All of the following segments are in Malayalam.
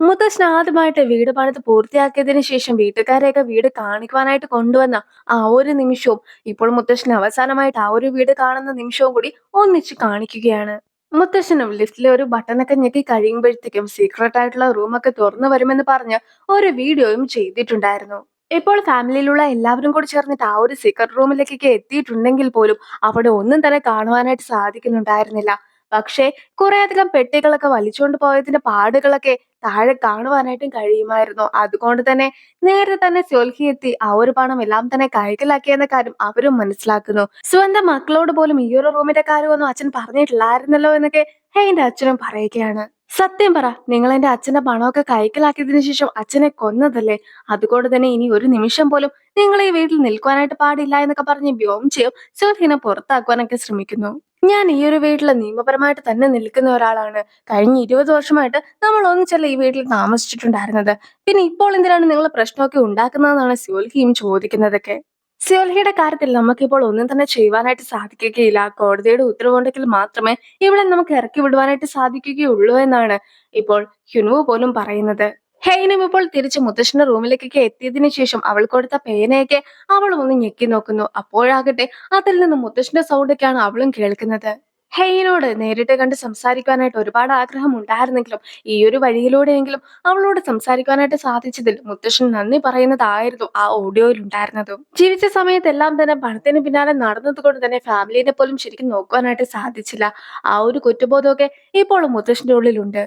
മുത്തശ്ശൻ ആദ്യമായിട്ട് വീട് പണിത് പൂർത്തിയാക്കിയതിനു ശേഷം വീട്ടുകാരെയൊക്കെ വീട് കാണിക്കുവാനായിട്ട് കൊണ്ടുവന്ന ആ ഒരു നിമിഷവും ഇപ്പോൾ മുത്തശ്ശൻ അവസാനമായിട്ട് ആ ഒരു വീട് കാണുന്ന നിമിഷവും കൂടി ഒന്നിച്ച് കാണിക്കുകയാണ്. മുത്തശ്ശനും ലിഫ്റ്റിലെ ഒരു ബട്ടണൊക്കെ ഞെക്കി കഴിയുമ്പോഴത്തേക്കും സീക്രട്ട് ആയിട്ടുള്ള റൂമൊക്കെ തുറന്നു വരുമെന്ന് പറഞ്ഞ് ഒരു വീഡിയോയും ചെയ്തിട്ടുണ്ടായിരുന്നു. ഇപ്പോൾ ഫാമിലിയിലുള്ള എല്ലാവരും കൂടി ചേർന്നിട്ട് ആ ഒരു സീക്രട്ട് റൂമിലേക്കൊക്കെ എത്തിയിട്ടുണ്ടെങ്കിൽ പോലും അവിടെ ഒന്നും തന്നെ കാണുവാനായിട്ട് സാധിക്കുന്നുണ്ടായിരുന്നില്ല. പക്ഷേ കുറെ അധികം പെട്ടികളൊക്കെ വലിച്ചുകൊണ്ട് പോയതിന്റെ പാടുകളൊക്കെ താഴെ കാണുവാനായിട്ടും കഴിയുമായിരുന്നു. അതുകൊണ്ട് തന്നെ നേരെ തന്നെ സൊൽഹി എത്തി ആ ഒരു പണം എല്ലാം തന്നെ കൈക്കലാക്കിയെന്ന കാര്യം അവരും മനസ്സിലാക്കുന്നു. സ്വന്തം മക്കളോട് പോലും ഈ ഒരു റൂമിന്റെ കാര്യമൊന്നും അച്ഛൻ പറഞ്ഞിട്ടില്ലായിരുന്നല്ലോ എന്നൊക്കെ ഹെയിന്റെ അച്ഛനും പറയുകയാണ്. സത്യം പറ, നിങ്ങൾ എന്റെ അച്ഛന്റെ പണമൊക്കെ കൈക്കലാക്കിയതിനു ശേഷം അച്ഛനെ കൊന്നതല്ലേ? അതുകൊണ്ട് തന്നെ ഇനി ഒരു നിമിഷം പോലും നിങ്ങൾ ഈ വീട്ടിൽ നിൽക്കുവാനായിട്ട് പാടില്ല എന്നൊക്കെ പറഞ്ഞ് ബ്യോംചെയും സൊൽഹിനെ പുറത്താക്കുവാനൊക്കെ ശ്രമിക്കുന്നു. ഞാൻ ഈ ഒരു വീട്ടിൽ നിയമപരമായിട്ട് തന്നെ നിൽക്കുന്ന ഒരാളാണ്. കഴിഞ്ഞ 20 വർഷമായിട്ട് നമ്മൾ ഒന്നിച്ചല്ല ഈ വീട്ടിൽ താമസിച്ചിട്ടുണ്ടായിരുന്നത്. പിന്നെ ഇപ്പോൾ എന്തിനാണ് നിങ്ങൾ പ്രശ്നമൊക്കെ ഉണ്ടാക്കുന്നതെന്നാണ് സ്യോൽഹിയും ചോദിക്കുന്നതൊക്കെ. സ്യോൽഹിയുടെ കാര്യത്തിൽ നമുക്കിപ്പോൾ ഒന്നും തന്നെ ചെയ്യുവാനായിട്ട് സാധിക്കുകയില്ല. കോടതിയുടെ ഉത്തരവുണ്ടെങ്കിൽ മാത്രമേ ഇവിടെ നമുക്ക് ഇറക്കി വിടുവാനായിട്ട് സാധിക്കുകയുള്ളൂ എന്നാണ് ഇപ്പോൾ ഹ്യുൻവു പോലും പറയുന്നത്. ഹെയ്നും ഇപ്പോൾ തിരിച്ച് മുത്തശ്ശന്റെ റൂമിലേക്കൊക്കെ എത്തിയതിനു ശേഷം അവൾ കൊടുത്ത പേനയൊക്കെ അവളും ഒന്ന് ഞെക്കി നോക്കുന്നു. അപ്പോഴാകട്ടെ അതിൽ നിന്ന് മുത്തശ്ശന്റെ സൗണ്ടൊക്കെയാണ് അവളും കേൾക്കുന്നത്. ഹെയ്നോട് നേരിട്ട് കണ്ട് സംസാരിക്കാനായിട്ട് ഒരുപാട് ആഗ്രഹം ഉണ്ടായിരുന്നെങ്കിലും ഈ ഒരു വഴിയിലൂടെയെങ്കിലും അവളോട് സംസാരിക്കാനായിട്ട് സാധിച്ചതിൽ മുത്തശ്ശൻ നന്ദി പറയുന്നതായിരുന്നു ആ ഓഡിയോയിൽ ഉണ്ടായിരുന്നതും. ജീവിച്ച സമയത്തെല്ലാം തന്നെ പണത്തിന് പിന്നാലെ നടന്നത് കൊണ്ട് തന്നെ ഫാമിലിനെ പോലും ശരിക്കും നോക്കുവാനായിട്ട് സാധിച്ചില്ല. ആ ഒരു കുറ്റബോധമൊക്കെ ഇപ്പോൾ മുത്തശ്ശന്റെ ഉള്ളിലുണ്ട്.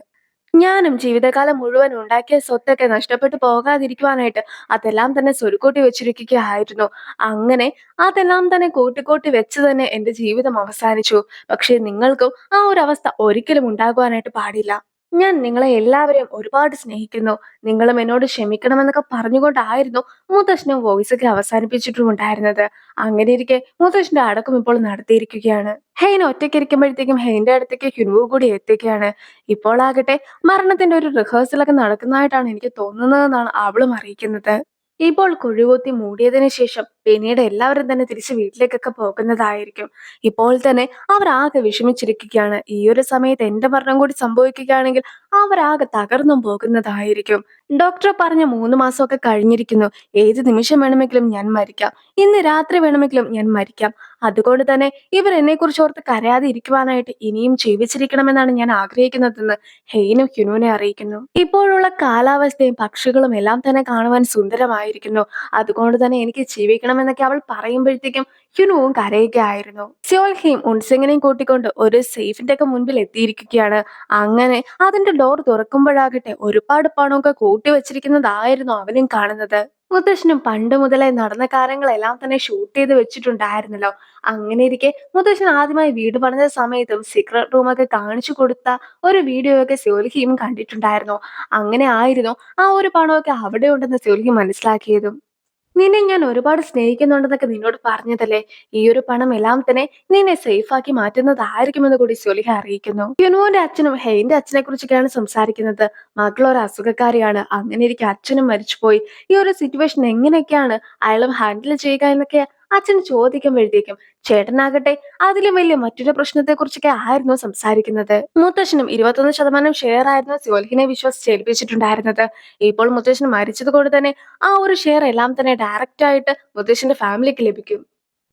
ഞാനും ജീവിതകാലം മുഴുവൻ ഉണ്ടാക്കിയ സ്വത്തൊക്കെ നഷ്ടപ്പെട്ടു പോകാതിരിക്കുവാനായിട്ട് അതെല്ലാം തന്നെ സ്വരുക്കൂട്ടി വെച്ചിരിക്കുകയായിരുന്നു. അങ്ങനെ അതെല്ലാം തന്നെ കൂട്ടിക്കൂട്ടി വെച്ച് തന്നെ എന്റെ ജീവിതം അവസാനിച്ചു. പക്ഷെ നിങ്ങൾക്കും ആ ഒരു അവസ്ഥ ഒരിക്കലും ഉണ്ടാകുവാനായിട്ട് പാടില്ല. ഞാൻ നിങ്ങളെ എല്ലാവരെയും ഒരുപാട് സ്നേഹിക്കുന്നു. നിങ്ങളും എന്നോട് ക്ഷമിക്കണമെന്നൊക്കെ പറഞ്ഞുകൊണ്ടായിരുന്നു മുത്തശ്ശനും വോയിസൊക്കെ അവസാനിപ്പിച്ചിട്ടുമുണ്ടായിരുന്നത്. അങ്ങനെ ഇരിക്കെ മുത്തശ്ശന്റെ അടക്കം ഇപ്പോൾ നടത്തിയിരിക്കുകയാണ്. ഹെയ്ൻ ഒറ്റയ്ക്കിരിക്കുമ്പോഴത്തേക്കും ഹെയ്ന്റെ അടുത്തേക്ക് ഹ്യുൻവു കൂടി എത്തുകയാണ്. ഇപ്പോൾ ആകട്ടെ മരണത്തിന്റെ ഒരു റിഹേഴ്സലൊക്കെ നടക്കുന്നതായിട്ടാണ് എനിക്ക് തോന്നുന്നതെന്നാണ് അവളും അറിയിക്കുന്നത്. ഇപ്പോൾ കുഴികുത്തി മൂടിയതിനു ശേഷം പിന്നീട് എല്ലാവരും തന്നെ തിരിച്ച് വീട്ടിലേക്കൊക്കെ പോകുന്നതായിരിക്കും. ഇപ്പോൾ തന്നെ അവർ ആകെ വിഷമിച്ചിരിക്കുകയാണ്. ഈ ഒരു സമയത്ത് എന്റെ മരണം കൂടി സംഭവിക്കുകയാണെങ്കിൽ അവരാകെ തകർന്നും പോകുന്നതായിരിക്കും. ഡോക്ടർ പറഞ്ഞ 3 മാസമൊക്കെ കഴിഞ്ഞിരിക്കുന്നു. ഏത് നിമിഷം വേണമെങ്കിലും ഞാൻ മരിക്കാം. ഇന്ന് രാത്രി വേണമെങ്കിലും ഞാൻ മരിക്കാം. അതുകൊണ്ട് തന്നെ ഇവർ എന്നെ കുറിച്ച് ഓർത്ത് കരയാതെ ഇരിക്കുവാനായിട്ട് ഇനിയും ജീവിച്ചിരിക്കണമെന്നാണ് ഞാൻ ആഗ്രഹിക്കുന്നതെന്ന് ഹെയ്നും ഹ്യുനുവിനെ അറിയിക്കുന്നു. ഇപ്പോഴുള്ള കാലാവസ്ഥയും പക്ഷികളും എല്ലാം തന്നെ കാണുവാൻ സുന്ദരമായിരിക്കുന്നു. അതുകൊണ്ട് തന്നെ എനിക്ക് ജീവിക്കണമെന്നൊക്കെ അവൾ പറയുമ്പോഴത്തേക്കും ഹ്യുനുവും കരയുകയായിരുന്നു. സ്യോൽഹിയും ഉൺസിങ്ങിനെയും കൂട്ടിക്കൊണ്ട് ഒരു സേഫിന്റെ ഒക്കെ മുൻപിൽ എത്തിയിരിക്കുകയാണ്. അങ്ങനെ അതിന്റെ ഡോർ തുറക്കുമ്പോഴാകട്ടെ ഒരുപാട് പണമൊക്കെ കൂട്ടി വെച്ചിരിക്കുന്നതായിരുന്നു അവനും കാണുന്നത്. മുത്തശ്ശനും പണ്ട് മുതലേ നടന്ന കാര്യങ്ങളെല്ലാം തന്നെ ഷൂട്ട് ചെയ്ത് വെച്ചിട്ടുണ്ടായിരുന്നല്ലോ. അങ്ങനെ ഇരിക്കെ മുത്തശ്ശൻ ആദ്യമായി വീട് പണിത സമയത്തും സീക്രട്ട് റൂമൊക്കെ കാണിച്ചു കൊടുത്ത ഒരു വീഡിയോ ഒക്കെ സ്യോൽഹിയും കണ്ടിട്ടുണ്ടായിരുന്നു. അങ്ങനെ ആയിരുന്നു ആ ഒരു പണമൊക്കെ അവിടെ ഉണ്ടെന്ന് സ്യോൽഹി മനസ്സിലാക്കിയതും. നിന്നെ ഞാൻ ഒരുപാട് സ്നേഹിക്കുന്നുണ്ടെന്നൊക്കെ നിന്നോട് പറഞ്ഞതല്ലേ? ഈ ഒരു പണം എല്ലാം തന്നെ നിന്നെ സേഫ് ആക്കി മാറ്റുന്നതായിരിക്കുമെന്ന് കൂടി സൊലിഹ അറിയിക്കുന്നു. യുനുവിന്റെ അച്ഛനും ഹെയിന്റെ അച്ഛനെ കുറിച്ചൊക്കെയാണ് സംസാരിക്കുന്നത്. മകൾ ഒരു അസുഖക്കാരിയാണ്. അങ്ങനെ ഇരിക്കെ അച്ഛനും മരിച്ചുപോയി. ഈ ഒരു സിറ്റുവേഷൻ എങ്ങനെയൊക്കെയാണ് അയാളും ഹാൻഡിൽ ചെയ്യുക എന്നൊക്കെ അച്ഛൻ ചോദിക്കുമ്പോഴത്തേക്കും ചേട്ടനാകട്ടെ അതിലും വലിയ മറ്റൊരു പ്രശ്നത്തെ കുറിച്ചൊക്കെ ആയിരുന്നു സംസാരിക്കുന്നത്. മുത്തശ്ശനും 21% ഷെയർ ആയിരുന്നു സോൽഹിനെ വിശ്വസിച്ച് ഏൽപ്പിച്ചിട്ടുണ്ടായിരുന്നത്. ഇപ്പോൾ മുത്തശ്ശൻ മരിച്ചത് കൊണ്ട് തന്നെ ആ ഒരു ഷെയർ എല്ലാം തന്നെ ഡയറക്റ്റ് ആയിട്ട് മുത്തശ്ശന്റെ ഫാമിലിക്ക് ലഭിക്കും.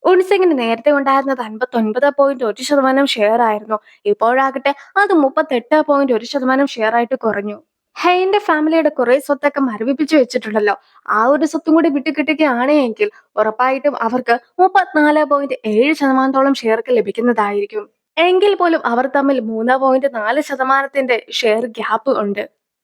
ഉൺസിങ്ങിന് നേരത്തെ ഉണ്ടായിരുന്നത് 59.1% ഷെയർ ആയിരുന്നു. ഇപ്പോഴാകട്ടെ അത് 38.1% ഷെയർ ആയിട്ട് കുറഞ്ഞു. ഹെയിന്റെ ഫാമിലിയുടെ കുറെ സ്വത്തൊക്കെ മരവിപ്പിച്ചു വെച്ചിട്ടുണ്ടല്ലോ. ആ ഒരു സ്വത്തും കൂടി വിട്ടുകിട്ടുകയാണെങ്കിൽ ഉറപ്പായിട്ടും അവർക്ക് 34.7% ഷെയർക്ക് ലഭിക്കുന്നതായിരിക്കും. എങ്കിൽ പോലും അവർ തമ്മിൽ 3.4% ഷെയർ ഗ്യാപ്പ് ഉണ്ട്.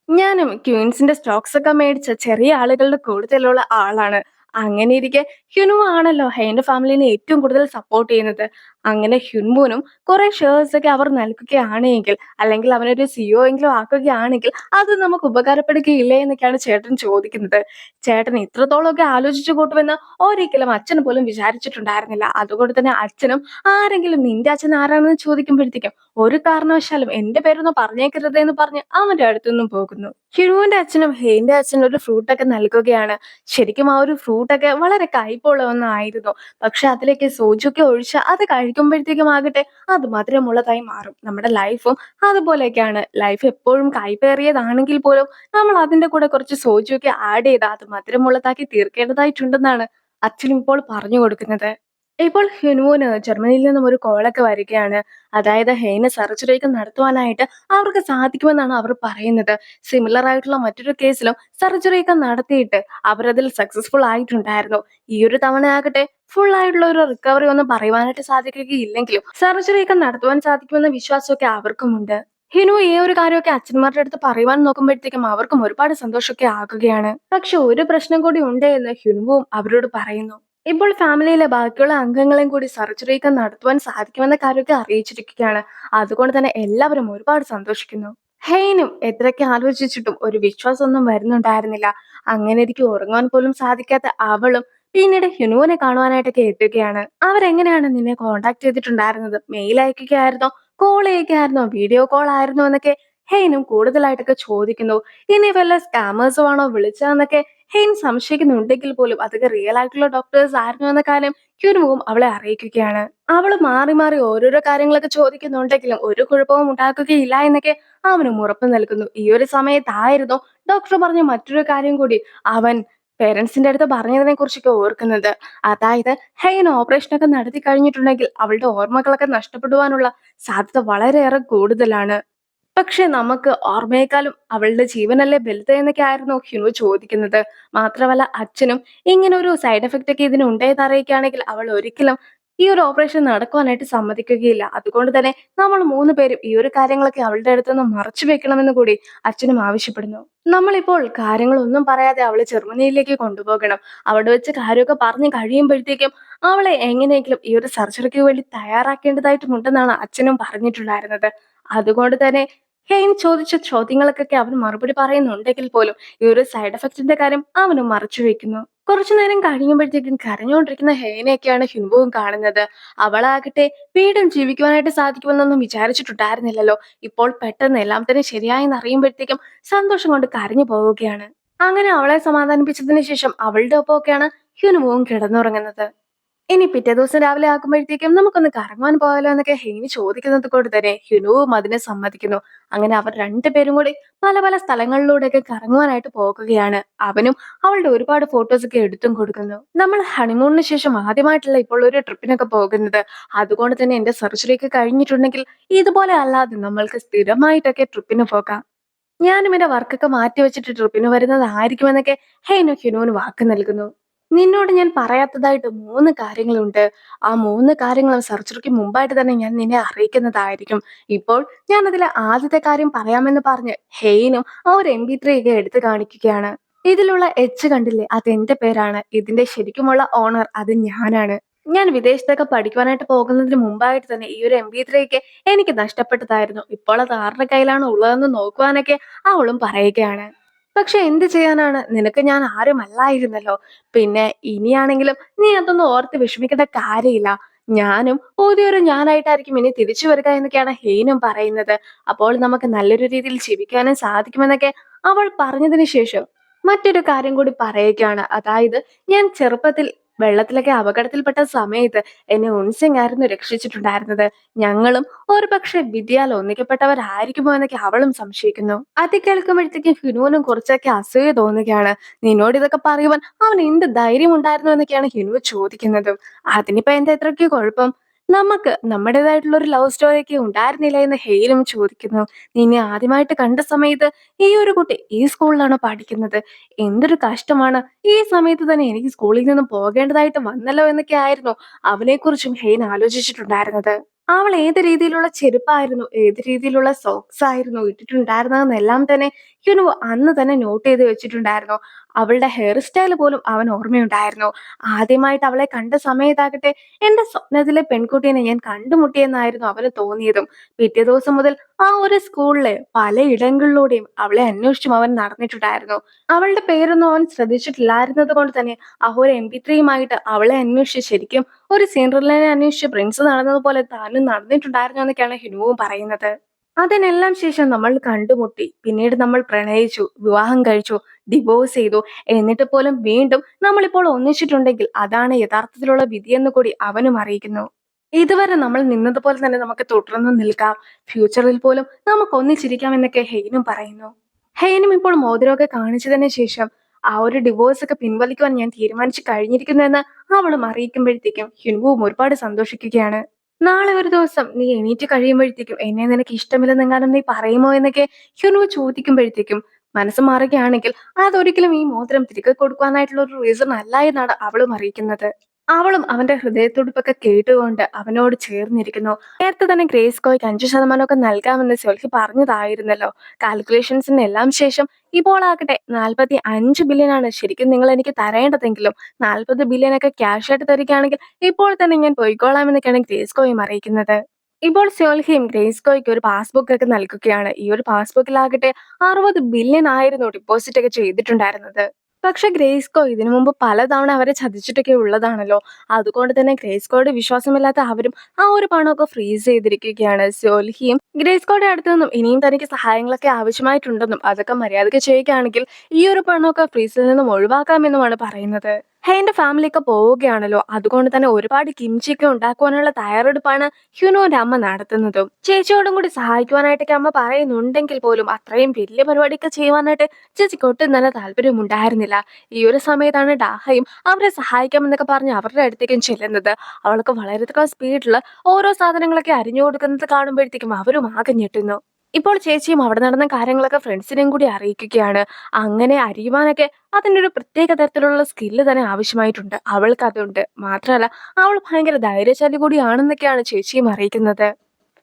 ഞാനും ക്വീൻസിന്റെ സ്റ്റോക്സ് ഒക്കെ മേടിച്ച ചെറിയ ആളുകളുടെ കൂടുതലുള്ള ആളാണ്. അങ്ങനെ ഇരിക്കെ ഹ്യുനു ആണല്ലോ ഹെയിന്റെ ഫാമിലിനെ ഏറ്റവും കൂടുതൽ സപ്പോർട്ട് ചെയ്യുന്നത്. അങ്ങനെ ഹ്യുൻബുനും കുറെ ഷെയർസ് ഒക്കെ അവർ നൽകുകയാണെങ്കിൽ അല്ലെങ്കിൽ അവനൊരു സിഇഒ എങ്കിലും ആക്കുകയാണെങ്കിൽ അത് നമുക്ക് ഉപകാരപ്പെടുകയില്ലേ എന്നൊക്കെയാണ് ചേട്ടൻ ചോദിക്കുന്നത്. ചേട്ടൻ ഇത്രത്തോളമൊക്കെ ആലോചിച്ചു കൂട്ടുമെന്ന് ഒരിക്കലും അച്ഛൻ പോലും വിചാരിച്ചിട്ടുണ്ടായിരുന്നില്ല. അതുകൊണ്ട് തന്നെ അച്ഛനും ആരെങ്കിലും നിന്റെ അച്ഛൻ ആരാണെന്ന് ചോദിക്കുമ്പോഴത്തേക്കും ഒരു കാരണവശാലും എന്റെ പേരൊന്നും പറഞ്ഞേക്കരുത് എന്ന് പറഞ്ഞ് അവന്റെ അടുത്തുനിന്നും പോകുന്നു. ഹിരുവിന്റെ അച്ഛനും ഹെയിന്റെ അച്ഛനും ഒരു ഫ്രൂട്ടൊക്കെ നൽകുകയാണ്. ശരിക്കും ആ ഒരു ഫ്രൂട്ടൊക്കെ വളരെ കയ്പുള്ള ഒന്നായിരുന്നു. പക്ഷെ അതിലേക്ക് സോജൊക്കെ ഒഴിച്ച് അത് കഴിക്കുമ്പോഴത്തേക്കും ആകട്ടെ അത് മധുരമുള്ളതായി മാറും. നമ്മുടെ ലൈഫും അതുപോലെയൊക്കെയാണ്. ലൈഫ് എപ്പോഴും കൈപ്പേറിയതാണെങ്കിൽ പോലും നമ്മൾ അതിന്റെ കൂടെ കുറച്ച് സോജുവൊക്കെ ആഡ് ചെയ്ത് അത് മധുരമുള്ളതാക്കി തീർക്കേണ്ടതായിട്ടുണ്ടെന്നാണ് അച്ഛനും ഇപ്പോൾ പറഞ്ഞു കൊടുക്കുന്നത്. ഇപ്പോൾ ഹ്യുനുവിന് ജർമ്മനിയിൽ നിന്നും ഒരു കോളൊക്കെ വരികയാണ്. അതായത് ഹെയിന് സർജറി ഒക്കെ നടത്തുവാനായിട്ട് അവർക്ക് സാധിക്കുമെന്നാണ് അവർ പറയുന്നത്. സിമിലർ ആയിട്ടുള്ള മറ്റൊരു കേസിലും സർജറി ഒക്കെ നടത്തിയിട്ട് അവരതിൽ സക്സസ്ഫുൾ ആയിട്ടുണ്ടായിരുന്നു. ഈ ഒരു തവണ ആകട്ടെ ഫുൾ ആയിട്ടുള്ള ഒരു റിക്കവറി ഒന്നും പറയുവാനായിട്ട് സാധിക്കുകയില്ലെങ്കിലും സർജറി ഒക്കെ നടത്തുവാൻ സാധിക്കുമെന്ന വിശ്വാസമൊക്കെ അവർക്കുമുണ്ട്. ഹിനു ഈ ഒരു കാര്യമൊക്കെ അച്ഛന്മാരുടെ അടുത്ത് പറയുവാൻ നോക്കുമ്പോഴത്തേക്കും അവർക്കും ഒരുപാട് സന്തോഷമൊക്കെ ആകുകയാണ്. പക്ഷെ ഒരു പ്രശ്നം കൂടി ഉണ്ട് എന്ന് ഹ്യുനുവും അവരോട് പറയുന്നു. ഇപ്പോൾ ഫാമിലിയിലെ ബാക്കിയുള്ള അംഗങ്ങളെയും കൂടി സർജറി ഒക്കെ നടത്തുവാൻ സാധിക്കുമെന്ന കാര്യമൊക്കെ അറിയിച്ചിരിക്കുകയാണ്. അതുകൊണ്ട് തന്നെ എല്ലാവരും ഒരുപാട് സന്തോഷിക്കുന്നു. ഹെയ്നും എത്രയൊക്കെ ആലോചിച്ചിട്ടും ഒരു വിശ്വാസമൊന്നും വരുന്നുണ്ടായിരുന്നില്ല. അങ്ങനെ ഇരിക്കും ഉറങ്ങാൻ പോലും സാധിക്കാത്ത അവളും പിന്നീട് ഹ്യുനുവിനെ കാണുവാനായിട്ടൊക്കെ എത്തുകയാണ്. അവരെങ്ങനെയാണ് നിന്നെ കോണ്ടാക്ട് ചെയ്തിട്ടുണ്ടായിരുന്നത്? മെയിൽ അയക്കുകയായിരുന്നോ, കോൾ ചെയ്യുകയായിരുന്നോ, വീഡിയോ കോൾ ആയിരുന്നോ എന്നൊക്കെ ഹെയ്നും കൂടുതലായിട്ടൊക്കെ ചോദിക്കുന്നു. ഇനി വല്ല സ്കാമേഴ്സും ആണോ വിളിച്ചതെന്നൊക്കെ ഹെയ്ൻ സംശയിക്കുന്നുണ്ടെങ്കിൽ പോലും അതൊക്കെ റിയൽ ആയിട്ടുള്ള ഡോക്ടേഴ്സ് ആയിരുന്നു എന്ന കാര്യം ഹ്യുനുവും അവളെ അറിയിക്കുകയാണ്. അവള് മാറി മാറി ഓരോരോ കാര്യങ്ങളൊക്കെ ചോദിക്കുന്നുണ്ടെങ്കിലും ഒരു കുഴപ്പവും ഉണ്ടാക്കുകയില്ല എന്നൊക്കെ അവനും ഉറപ്പ് നൽകുന്നു. ഈ ഒരു സമയത്തായിരുന്നു ഡോക്ടർ പറഞ്ഞ മറ്റൊരു കാര്യം കൂടി അവൻ പേരൻസിന്റെ അടുത്ത് പറഞ്ഞതിനെ കുറിച്ചൊക്കെ ഓർക്കുന്നത്. അതായത് ഹെയ്ൻ ഓപ്പറേഷൻ ഒക്കെ നടത്തി കഴിഞ്ഞിട്ടുണ്ടെങ്കിൽ അവളുടെ ഓർമ്മകളൊക്കെ നഷ്ടപ്പെടുവാനുള്ള സാധ്യത വളരെയേറെ കൂടുതലാണ്. പക്ഷെ നമുക്ക് ഓർമ്മയെക്കാളും അവളുടെ ജീവനല്ലേ വലുത് എന്നൊക്കെ ആയിരുന്നു ഹ്യുനു ചോദിക്കുന്നത്. മാത്രമല്ല അച്ഛനും ഇങ്ങനെ ഒരു സൈഡ് എഫക്റ്റ് ഒക്കെ ഇതിന് ഉണ്ടെന്ന് അറിയിക്കുകയാണെങ്കിൽ അവൾ ഒരിക്കലും ഈ ഒരു ഓപ്പറേഷൻ നടക്കുവാനായിട്ട് സമ്മതിക്കുകയില്ല. അതുകൊണ്ട് തന്നെ നമ്മൾ മൂന്ന് പേരും ഈ ഒരു കാര്യങ്ങളൊക്കെ അവളുടെ അടുത്തുനിന്ന് മറച്ചു വെക്കണമെന്ന് കൂടി അച്ഛനും ആവശ്യപ്പെടുന്നു. നമ്മളിപ്പോൾ കാര്യങ്ങളൊന്നും പറയാതെ അവളെ ജർമ്മനിയിലേക്ക് കൊണ്ടുപോകണം. അവിടെ വെച്ച് കാര്യമൊക്കെ പറഞ്ഞു കഴിയുമ്പോഴത്തേക്കും അവളെ എങ്ങനെയെങ്കിലും ഈ ഒരു സർജറിക്ക് വേണ്ടി തയ്യാറാക്കേണ്ടതായിട്ടുമുണ്ടെന്നാണ് അച്ഛനും പറഞ്ഞിട്ടുണ്ടായിരുന്നത്. അതുകൊണ്ട് തന്നെ ഹെയ്ൻ ചോദിച്ച ചോദ്യങ്ങൾക്കൊക്കെ അവൻ മറുപടി പറയുന്നുണ്ടെങ്കിൽ പോലും ഈ ഒരു സൈഡ് എഫക്റ്റിന്റെ കാര്യം അവനും മറച്ചു വെക്കുന്നു. കുറച്ചു നേരം കഴിയുമ്പോഴത്തേക്കും കരഞ്ഞുകൊണ്ടിരിക്കുന്ന ഹെയ്നെയൊക്കെയാണ് ഹിൻവുവും കാണുന്നത്. അവളാകട്ടെ വീണ്ടും ജീവിക്കുവാനായിട്ട് സാധിക്കുമെന്നൊന്നും വിചാരിച്ചിട്ടുണ്ടായിരുന്നില്ലല്ലോ. ഇപ്പോൾ പെട്ടെന്ന് എല്ലാം തന്നെ ശരിയായെന്ന് അറിയുമ്പോഴത്തേക്കും സന്തോഷം കൊണ്ട് കരഞ്ഞു പോവുകയാണ്. അങ്ങനെ അവളെ സമാധാനിപ്പിച്ചതിന് ശേഷം അവളുടെ ഒപ്പമൊക്കെയാണ് ഹ്യുനുവും കിടന്നുറങ്ങുന്നത്. ഇനി പിറ്റേ ദിവസം രാവിലെ ആകുമ്പോഴത്തേക്കും നമുക്കൊന്ന് കറങ്ങാൻ പോയാലോ എന്നൊക്കെ ഹെയ്നി ചോദിക്കുന്നത് കൊണ്ട് തന്നെ ഹ്യുനുവും അതിനെ സമ്മതിക്കുന്നു. അങ്ങനെ അവർ രണ്ടുപേരും കൂടി പല പല സ്ഥലങ്ങളിലൂടെയൊക്കെ കറങ്ങുവാനായിട്ട് പോകുകയാണ്. അവനും അവളുടെ ഒരുപാട് ഫോട്ടോസ് ഒക്കെ എടുത്തും കൊടുക്കുന്നു. നമ്മൾ ഹണിമൂണിന് ശേഷം ആദ്യമായിട്ടുള്ള ഇപ്പോൾ ഒരു ട്രിപ്പിനൊക്കെ പോകുന്നത്. അതുകൊണ്ട് തന്നെ എന്റെ സർജറി ഒക്കെ കഴിഞ്ഞിട്ടുണ്ടെങ്കിൽ ഇതുപോലെ അല്ലാതെ നമ്മൾക്ക് സ്ഥിരമായിട്ടൊക്കെ ട്രിപ്പിന് പോകാം. ഞാനും എന്റെ വർക്കൊക്കെ മാറ്റി വെച്ചിട്ട് ട്രിപ്പിന് വരുന്നതായിരിക്കുമെന്നൊക്കെ ഹെയ്നു ഹ്യുനുവിന് വാക്ക് നൽകുന്നു. നിന്നോട് ഞാൻ പറയാത്തതായിട്ട് 3 കാര്യങ്ങളുണ്ട്. ആ 3 കാര്യങ്ങളും സർജറിക്ക് മുമ്പായിട്ട് തന്നെ ഞാൻ നിന്നെ അറിയിക്കുന്നതായിരിക്കും. ഇപ്പോൾ ഞാൻ അതിലെ ആദ്യത്തെ കാര്യം പറയാമെന്ന് പറഞ്ഞ് ഹെയ്നും ആ ഒരു MP3 ഒക്കെ എടുത്ത് കാണിക്കുകയാണ്. ഇതിലുള്ള എച്ച് കണ്ടില്ലേ? അതെന്റെ പേരാണ്. ഇതിന്റെ ശരിക്കുമുള്ള ഓണർ അത് ഞാനാണ്. ഞാൻ വിദേശത്തൊക്കെ പഠിക്കുവാനായിട്ട് പോകുന്നതിന് മുമ്പായിട്ട് തന്നെ ഈ ഒരു MP3 ഒക്കെ എനിക്ക് നഷ്ടപ്പെട്ടതായിരുന്നു. ഇപ്പോൾ അത് ആരുടെ കയ്യിലാണ് ഉള്ളതെന്ന് നോക്കുവാനൊക്കെ അവളും പറയുകയാണ്. പക്ഷെ എന്ത് ചെയ്യാനാണ്? നിനക്ക് ഞാൻ ആരുമല്ലായിരുന്നല്ലോ. പിന്നെ ഇനിയാണെങ്കിലും നീ അതൊന്നും ഓർത്ത് വിഷമിക്കേണ്ട കാര്യമില്ല. ഞാനും പുതിയൊരു ഞാനായിട്ടായിരിക്കും ഇനി തിരിച്ചു വരിക എന്നൊക്കെയാണ് ഹെയ്നും പറയുന്നത്. അപ്പോൾ നമുക്ക് നല്ലൊരു രീതിയിൽ ജീവിക്കാനും സാധിക്കുമെന്നൊക്കെ അവൾ പറഞ്ഞതിന് ശേഷം മറ്റൊരു കാര്യം കൂടി പറയുകയാണ്. അതായത് ഞാൻ ചെറുപ്പത്തിൽ വെള്ളത്തിലൊക്കെ അപകടത്തിൽപ്പെട്ട സമയത്ത് എന്നെ ഉൻസിങ് ആയിരുന്നു രക്ഷിച്ചിട്ടുണ്ടായിരുന്നത്. ഞങ്ങളും ഒരുപക്ഷെ വിധിയാൽ ഒന്നിക്കപ്പെട്ടവരായിരിക്കുമോ എന്നൊക്കെ അവളും സംശയിക്കുന്നു. അത് കേൾക്കുമ്പോഴത്തേക്കും ഹിനുവിനും കുറച്ചൊക്കെ അസൂയ തോന്നുകയാണ്. നിന്നോട് ഇതൊക്കെ പറയുവാൻ അവൻ എന്ത് ധൈര്യം ഉണ്ടായിരുന്നു എന്നൊക്കെയാണ് ഹിനു ചോദിക്കുന്നത്. അതിനിപ്പോ എന്താ ഇത്രയ്ക്ക് കുഴപ്പം? നമുക്ക് നമ്മുടേതായിട്ടുള്ള ഒരു ലവ് സ്റ്റോറി ഒക്കെ ഉണ്ടായിരുന്നില്ല എന്ന് ഹെയിലും ചോദിക്കുന്നു. നിന്നെ ആദ്യമായിട്ട് കണ്ട സമയത്ത് ഈ ഒരു കുട്ടി ഈ സ്കൂളിലാണോ പഠിക്കുന്നത്? എന്തൊരു കഷ്ടമാണ്. ഈ സമയത്ത് തന്നെ എനിക്ക് സ്കൂളിൽ നിന്നും പോകേണ്ടതായിട്ട് വന്നല്ലോ എന്നൊക്കെ ആയിരുന്നു അവനെക്കുറിച്ചും ഹെയ്ൻ ആലോചിച്ചിട്ടുണ്ടായിരുന്നത്. അവൾ ഏത് രീതിയിലുള്ള ചെരുപ്പായിരുന്നു, ഏത് രീതിയിലുള്ള സോക്സ് ആയിരുന്നു ഇട്ടിട്ടുണ്ടായിരുന്നതെന്നെല്ലാം തന്നെ ഹ്യുനു അന്ന് തന്നെ നോട്ട് ചെയ്ത് വെച്ചിട്ടുണ്ടായിരുന്നു. അവളുടെ ഹെയർ സ്റ്റൈൽ പോലും അവൻ ഓർമ്മയുണ്ടായിരുന്നു. ആദ്യമായിട്ട് അവളെ കണ്ട സമയത്താകട്ടെ എന്റെ സ്വപ്നത്തിലെ പെൺകുട്ടീനെ ഞാൻ കണ്ടുമുട്ടിയെന്നായിരുന്നു അവന് തോന്നിയതും. പിറ്റേ ദിവസം മുതൽ ആ ഒരു സ്കൂളിലെ പലയിടങ്ങളിലൂടെയും അവളെ അന്വേഷിച്ചും അവൻ നടന്നിട്ടുണ്ടായിരുന്നു. അവളുടെ പേരൊന്നും അവൻ ശ്രദ്ധിച്ചിട്ടില്ലായിരുന്നത് കൊണ്ട് തന്നെ ആ ഒരു MP3യുമായിട്ട് അവളെ അന്വേഷിച്ച് ശരിക്കും ഒരു സിൻഡ്രല്ലേനെ അന്വേഷിച്ച് പ്രിൻസ് നടന്നതുപോലെ താനും നടന്നിട്ടുണ്ടായിരുന്നു എന്നൊക്കെയാണ് ഹിനുവും പറയുന്നത്. അതിനെല്ലാം ശേഷം നമ്മൾ കണ്ടുമുട്ടി. പിന്നീട് നമ്മൾ പ്രണയിച്ചു, വിവാഹം കഴിച്ചു, ഡിവോഴ്സ് ചെയ്തു. എന്നിട്ട് പോലും വീണ്ടും നമ്മളിപ്പോൾ ഒന്നിച്ചിട്ടുണ്ടെങ്കിൽ അതാണ് യഥാർത്ഥത്തിലുള്ള വിധിയെന്ന് കൂടി അവനും അറിയിക്കുന്നു. ഇതുവരെ നമ്മൾ നിന്നതുപോലെ തന്നെ നമുക്ക് തുടർന്ന് നിൽക്കാം. ഫ്യൂച്ചറിൽ പോലും നമുക്ക് ഒന്നിച്ചിരിക്കാം എന്നൊക്കെ ഹെയ്നും പറയുന്നു. ഹെയ്നും ഇപ്പോൾ മോതിരമൊക്കെ കാണിച്ചതിന് ശേഷം ആ ഒരു ഡിവോഴ്സ് ഒക്കെ പിൻവലിക്കുവാൻ ഞാൻ തീരുമാനിച്ചു കഴിഞ്ഞിരിക്കുന്നു എന്ന് അവളും അറിയിക്കുമ്പോഴത്തേക്കും ഹ്യുൻവുവും ഒരുപാട് സന്തോഷിക്കുകയാണ്. നാളെ ഒരു ദിവസം നീ എണീറ്റ് കഴിയുമ്പോഴത്തേക്കും എന്നെ നിനക്ക് ഇഷ്ടമില്ലെന്നെങ്ങാനും നീ പറയുമോ എന്നൊക്കെ ഹ്യുൻവു ചോദിക്കുമ്പോഴത്തേക്കും മനസ്സ് മാറുകയാണെങ്കിൽ അതൊരിക്കലും ഈ മോതിരം തിരികെ കൊടുക്കുവാനായിട്ടുള്ള ഒരു റീസൺ അല്ല എന്നാണ് അവളും അറിയിക്കുന്നത്. അവളും അവന്റെ ഹൃദയത്തുടിപ്പൊക്കെ കേട്ടുകൊണ്ട് അവനോട് ചേർന്നിരിക്കുന്നു. നേരത്തെ തന്നെ ഗ്രേസ് കോയ്ക്ക് 5% ഒക്കെ നൽകാമെന്ന് സൊൽഹി പറഞ്ഞതായിരുന്നല്ലോ. കാൽക്കുലേഷൻസിന് എല്ലാം ശേഷം ഇപ്പോൾ ആകട്ടെ 45 ബില്യൺ ആണ് ശരിക്കും നിങ്ങൾ എനിക്ക് തരേണ്ടതെങ്കിലും 40 ബില്യൺ ഒക്കെ ക്യാഷ് ആയിട്ട് തരികയാണെങ്കിൽ ഇപ്പോൾ തന്നെ ഞാൻ പോയിക്കോളാം എന്നൊക്കെയാണ് ഗ്രേസ് കോയും അറിയിക്കുന്നത്. ഇപ്പോൾ സോൽഹിയും ഗ്രേസ് കോയ്ക്ക് ഒരു പാസ്ബുക്ക് ഒക്കെ നൽകുകയാണ്. ഈ ഒരു പാസ്ബുക്കിലാകട്ടെ 60 ബില്യൺ ആയിരുന്നു ഡെപ്പോസിറ്റ് ഒക്കെ ചെയ്തിട്ടുണ്ടായിരുന്നത്. പക്ഷെ ഗ്രേസ്കോ ഇതിനു മുമ്പ് പലതവണ അവരെ ചതിച്ചിട്ടൊക്കെ ഉള്ളതാണല്ലോ. അതുകൊണ്ട് തന്നെ ഗ്രേസ്കോയോട് വിശ്വാസമില്ലാത്ത അവരും ആ ഒരു പണമൊക്കെ ഫ്രീസ് ചെയ്തിരിക്കുകയാണ്. സോൽഹിയും ഗ്രേസ്കോയുടെ അടുത്ത് നിന്നും ഇനിയും തനിക്ക് സഹായങ്ങളൊക്കെ ആവശ്യമായിട്ടുണ്ടെന്നും അതൊക്കെ മര്യാദയ്ക്ക് ചെയ്യുകയാണെങ്കിൽ ഈ ഒരു പണമൊക്കെ ഫ്രീസിൽ നിന്നും ഒഴിവാക്കാമെന്നുമാണ് പറയുന്നത്. ഹെയിന്റെ ഫാമിലിയൊക്കെ പോവുകയാണല്ലോ. അതുകൊണ്ട് തന്നെ ഒരുപാട് കിംചിയൊക്കെ ഉണ്ടാക്കുവാനുള്ള തയ്യാറെടുപ്പാണ് ഹ്യുനോന്റെ അമ്മ നടത്തുന്നതും. ചേച്ചിയോടും കൂടി സഹായിക്കുവാനായിട്ടൊക്കെ അമ്മ പറയുന്നുണ്ടെങ്കിൽ പോലും അത്രയും വലിയ പരിപാടിയൊക്കെ ചെയ്യുവാനായിട്ട് ചേച്ചിക്ക് ഒട്ടും നല്ല താല്പര്യം ഉണ്ടായിരുന്നില്ല. ഈ ഒരു സമയത്താണ് ഡാഹയും അവരെ സഹായിക്കാമെന്നൊക്കെ പറഞ്ഞ് അവരുടെ അടുത്തേക്കും ചെല്ലുന്നത്. അവൾക്ക് വളരെയധികം സ്പീഡിൽ ഓരോ സാധനങ്ങളൊക്കെ അരിഞ്ഞു കൊടുക്കുന്നത് കാണുമ്പോഴത്തേക്കും അവരും ആകെ ഞെട്ടുന്നു. ഇപ്പോൾ ചേച്ചിയും അവിടെ നടന്ന കാര്യങ്ങളൊക്കെ ഫ്രണ്ട്സിനെയും കൂടി അറിയിക്കുകയാണ്. അങ്ങനെ അരിയുവാനൊക്കെ അതിൻ്റെ ഒരു പ്രത്യേക തരത്തിലുള്ള സ്കില്ല് തന്നെ ആവശ്യമായിട്ടുണ്ട്. അവൾക്ക് അതുണ്ട്. മാത്രമല്ല അവൾ ഭയങ്കര ധൈര്യശാലി കൂടിയാണെന്നൊക്കെയാണ് ചേച്ചിയും അറിയിക്കുന്നത്.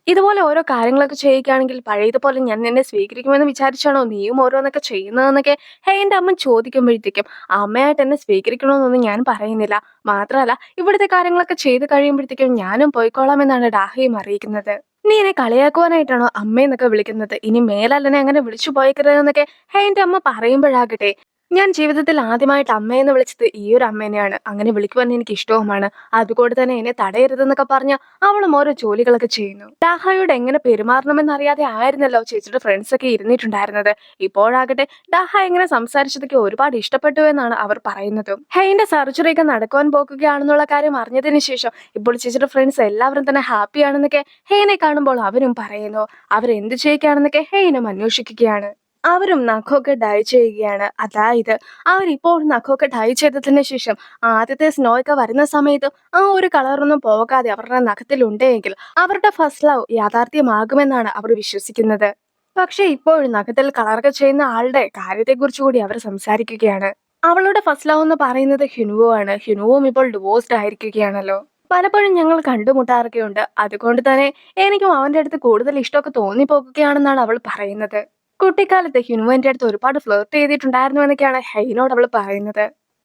ഇതുപോലെ ഓരോ കാര്യങ്ങളൊക്കെ ചെയ്യുകയാണെങ്കിൽ പഴയതുപോലെ ഞാൻ നിന്നെ സ്വീകരിക്കുമെന്ന് വിചാരിച്ചാണോ നീയും ഓരോന്നൊക്കെ ചെയ്യുന്നതെന്നൊക്കെ ഹെയ്ന്റെ അമ്മ ചോദിക്കുമ്പോഴത്തേക്കും അമ്മയായിട്ട് എന്നെ സ്വീകരിക്കണമെന്നൊന്നും ഞാൻ പറയുന്നില്ല. മാത്രമല്ല ഇവിടുത്തെ കാര്യങ്ങളൊക്കെ ചെയ്ത് കഴിയുമ്പോഴത്തേക്കും ഞാനും പോയിക്കോളാം എന്നാണ് ഡാഹയും അറിയിക്കുന്നത്. നീ എന്നെ കളിയാക്കുവാനായിട്ടാണോ അമ്മയെന്നൊക്കെ വിളിക്കുന്നത്? ഇനി മേലല്ലെന്നെ അങ്ങനെ വിളിച്ചു പോയിക്കരുതെന്നൊക്കെ ഹെയ്ന്റെ അമ്മ പറയുമ്പോഴാകട്ടെ ഞാൻ ജീവിതത്തിൽ ആദ്യമായിട്ട് അമ്മയെന്ന് വിളിച്ചത് ഈ ഒരു അമ്മേനെയാണ്. അങ്ങനെ വിളിക്കുവാൻ എനിക്ക് ഇഷ്ടവുമാണ്. അതുകൊണ്ട് തന്നെ എന്നെ തടയരുതെന്നൊക്കെ പറഞ്ഞ് അവളും ഓരോ ജോലികളൊക്കെ ചെയ്യുന്നു. ഡാഹയോട് എങ്ങനെ പെരുമാറണമെന്നറിയാതെ ആയിരുന്നല്ലോ ചേച്ചിയുടെ ഫ്രണ്ട്സ് ഒക്കെ ഇരുന്നിട്ടുണ്ടായിരുന്നത്. ഇപ്പോഴാകട്ടെ ഡാഹ എങ്ങനെ സംസാരിച്ചതൊക്കെ ഒരുപാട് ഇഷ്ടപ്പെട്ടു എന്നാണ് അവർ പറയുന്നത്. ഹെയിന്റെ സർജറി ഒക്കെ നടക്കുവാൻ പോകുകയാണെന്നുള്ള കാര്യം അറിഞ്ഞതിന് ശേഷം ഇപ്പോൾ ചേച്ചിയുടെ ഫ്രണ്ട്സ് എല്ലാവരും തന്നെ ഹാപ്പിയാണെന്നൊക്കെ ഹെയിനെ കാണുമ്പോൾ അവരും പറയുന്നു. അവരെന്ത് ചെയ്യുകയാണെന്നൊക്കെ ഹെയിനും അന്വേഷിക്കുകയാണ്. അവരും നഖമൊക്കെ ഡൈ ചെയ്യുകയാണ്. അതായത് അവരിപ്പോൾ നഖമൊക്കെ ഡൈ ചെയ്തതിന് ശേഷം ആദ്യത്തെ സ്നോ ഒക്കെ വരുന്ന സമയത്ത് ആ ഒരു കളറൊന്നും പോകാതെ അവരുടെ നഖത്തിലുണ്ടെങ്കിൽ അവരുടെ ഫസ്റ്റ് ലവ് യാഥാർത്ഥ്യമാകുമെന്നാണ് അവർ വിശ്വസിക്കുന്നത്. പക്ഷെ ഇപ്പോഴും നഖത്തിൽ കളറൊക്കെ ചെയ്യുന്ന ആളുടെ കാര്യത്തെക്കുറിച്ച് കൂടി അവർ സംസാരിക്കുകയാണ്. അവളുടെ ഫസ്റ്റ് ലവ് എന്ന് പറയുന്നത് ഹ്യുനുവോ ആണ്. ഹ്യുനുവും ഇപ്പോൾ ഡിവോഴ്സ്ഡ് ആയിരിക്കുകയാണല്ലോ. പലപ്പോഴും ഞങ്ങൾ കണ്ടുമുട്ടാറൊക്കെയുണ്ട്. അതുകൊണ്ട് തന്നെ എനിക്കും അവന്റെ അടുത്ത് കൂടുതൽ ഇഷ്ടമൊക്കെ തോന്നിപ്പോകുകയാണെന്നാണ് അവൾ പറയുന്നത്. കുട്ടിക്കാലത്ത് ഹ്യുനുവ എന്റെ അടുത്ത് ഒരുപാട് ഫ്ലേർട്ട് ചെയ്തിട്ടുണ്ടായിരുന്നു എന്നൊക്കെയാണ് ഹെയ്നോട് അവൾ പറയുന്നത്.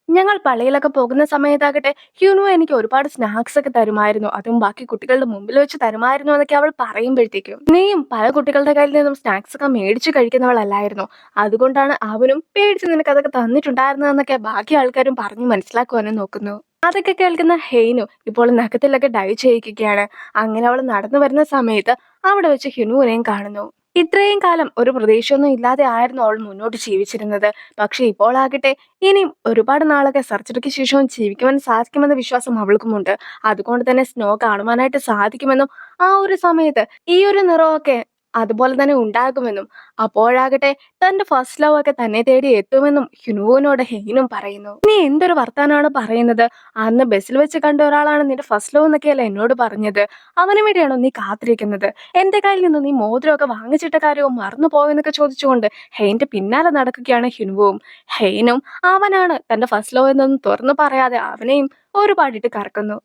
ഞങ്ങൾ പള്ളിയിലൊക്കെ പോകുന്ന സമയത്താകട്ടെ ഹ്യുനുവ എനിക്ക് ഒരുപാട് സ്നാക്സ് ഒക്കെ തരുമായിരുന്നു. അതും ബാക്കി കുട്ടികളുടെ മുമ്പിൽ വെച്ച് തരുമായിരുന്നു എന്നൊക്കെ അവൾ പറയുമ്പോഴത്തേക്കും നീയും പല കുട്ടികളുടെ കയ്യിൽ നിന്നും സ്നാക്സ് ഒക്കെ മേടിച്ചു കഴിക്കുന്നവളല്ലായിരുന്നു. അതുകൊണ്ടാണ് അവനും പേടിച്ച് നിനക്ക് അതൊക്കെ തന്നിട്ടുണ്ടായിരുന്നതെന്നൊക്കെ ബാക്കി ആൾക്കാരും പറഞ്ഞു മനസ്സിലാക്കുവാനും നോക്കുന്നു. അതൊക്കെ കേൾക്കുന്ന ഹെയ്നു ഇപ്പോൾ നഖത്തിലൊക്കെ ഡൈ ചെയ്യിക്കുകയാണ്. അങ്ങനെ അവൾ നടന്നു വരുന്ന സമയത്ത് അവിടെ വെച്ച് ഹ്യുനുവിനെയും കാണുന്നു. ഇത്രയും കാലം ഒരു പ്രതീക്ഷയൊന്നും ഇല്ലാതെ ആയിരുന്നു അവൾ മുന്നോട്ട് ജീവിച്ചിരുന്നത്. പക്ഷെ ഇപ്പോൾ ആകട്ടെ ഇനിയും ഒരുപാട് നാളൊക്കെ സർജറിക്ക് ശേഷവും ജീവിക്കുവാൻ സാധിക്കുമെന്ന വിശ്വാസം അവൾക്കുമുണ്ട്. അതുകൊണ്ട് തന്നെ സ്നോ കാണുവാനായിട്ട് സാധിക്കുമെന്നും ആ ഒരു സമയത്ത് ഈ ഒരു നിറമൊക്കെ അതുപോലെ തന്നെ ഉണ്ടാകുമെന്നും അപ്പോഴാകട്ടെ തന്റെ ഫസ്റ്റ് ലവ് ഒക്കെ തന്നെ തേടി എത്തുമെന്നും ഹ്യുനുവിനോട് ഹെയ്നും പറയുന്നു. നീ എന്തൊരു വർത്താനാണ് പറയുന്നത്? അന്ന് ബസ്സിൽ വെച്ച് കണ്ട ഒരാളാണ് നിന്റെ ഫസ്റ്റ് ലവ് എന്നൊക്കെയല്ല എന്നോട് പറഞ്ഞത്. അവന് വേണ്ടിയാണോ നീ കാത്തിരിക്കുന്നത്? എന്റെ കയ്യിൽ നിന്ന് നീ മോതിരമൊക്കെ വാങ്ങിച്ചിട്ട കാര്യവും മറന്നു പോയെന്നൊക്കെ ചോദിച്ചുകൊണ്ട് ഹെയ്ന്റെ പിന്നാലെ നടക്കുകയാണ് ഹ്യുനുവും. ഹെയ്നും അവനാണ് തന്റെ ഫസ്റ്റ് ലവ് എന്നൊന്നും തുറന്നു പറയാതെ അവനെയും ഒരുപാടിട്ട് കറക്കുന്നു.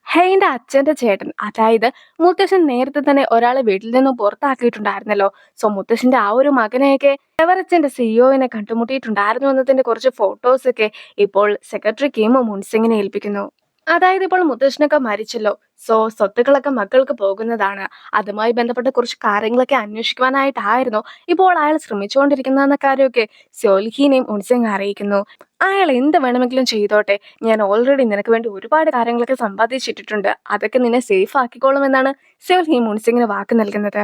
ഹെയ്ന്റെ അച്ഛന്റെ ചേട്ടൻ, അതായത് മുത്തശ്ശൻ നേരത്തെ തന്നെ ഒരാളെ വീട്ടിൽ നിന്നും പുറത്താക്കിയിട്ടുണ്ടായിരുന്നല്ലോ. സോ മുത്തശ്ശന്റെ ആ ഒരു മകനെയൊക്കെ എവറച്ചന്റെ സിഇഒനെ കണ്ടുമുട്ടിയിട്ടുണ്ടായിരുന്നു എന്നതിന്റെ കുറച്ച് ഫോട്ടോസ് ഒക്കെ ഇപ്പോൾ സെക്രട്ടറി കിം മുൻസിങ്ങിനെ ഏൽപ്പിക്കുന്നു. അതായത് ഇപ്പോൾ മുത്തശ്ശനൊക്കെ മരിച്ചല്ലോ. സോ സ്വത്തുക്കളൊക്കെ മക്കൾക്ക് പോകുന്നതാണ്. അതുമായി ബന്ധപ്പെട്ട കുറച്ച് കാര്യങ്ങളൊക്കെ അന്വേഷിക്കുവാനായിട്ടായിരുന്നു ഇപ്പോൾ അയാൾ ശ്രമിച്ചുകൊണ്ടിരിക്കുന്ന കാര്യമൊക്കെ സോൽഹീനെയും ഉൻസിങ് അറിയിക്കുന്നു. അയാൾ എന്ത് വേണമെങ്കിലും ചെയ്തോട്ടെ, ഞാൻ ഓൾറെഡി നിനക്ക് വേണ്ടി ഒരുപാട് കാര്യങ്ങളൊക്കെ സമ്പാദിച്ചിട്ടിട്ടുണ്ട്. അതൊക്കെ നിന്നെ സേഫ് ആക്കിക്കോളുമെന്നാണ് സോൽഹി മുൻസിങ്ങിന് വാക്ക് നൽകുന്നത്.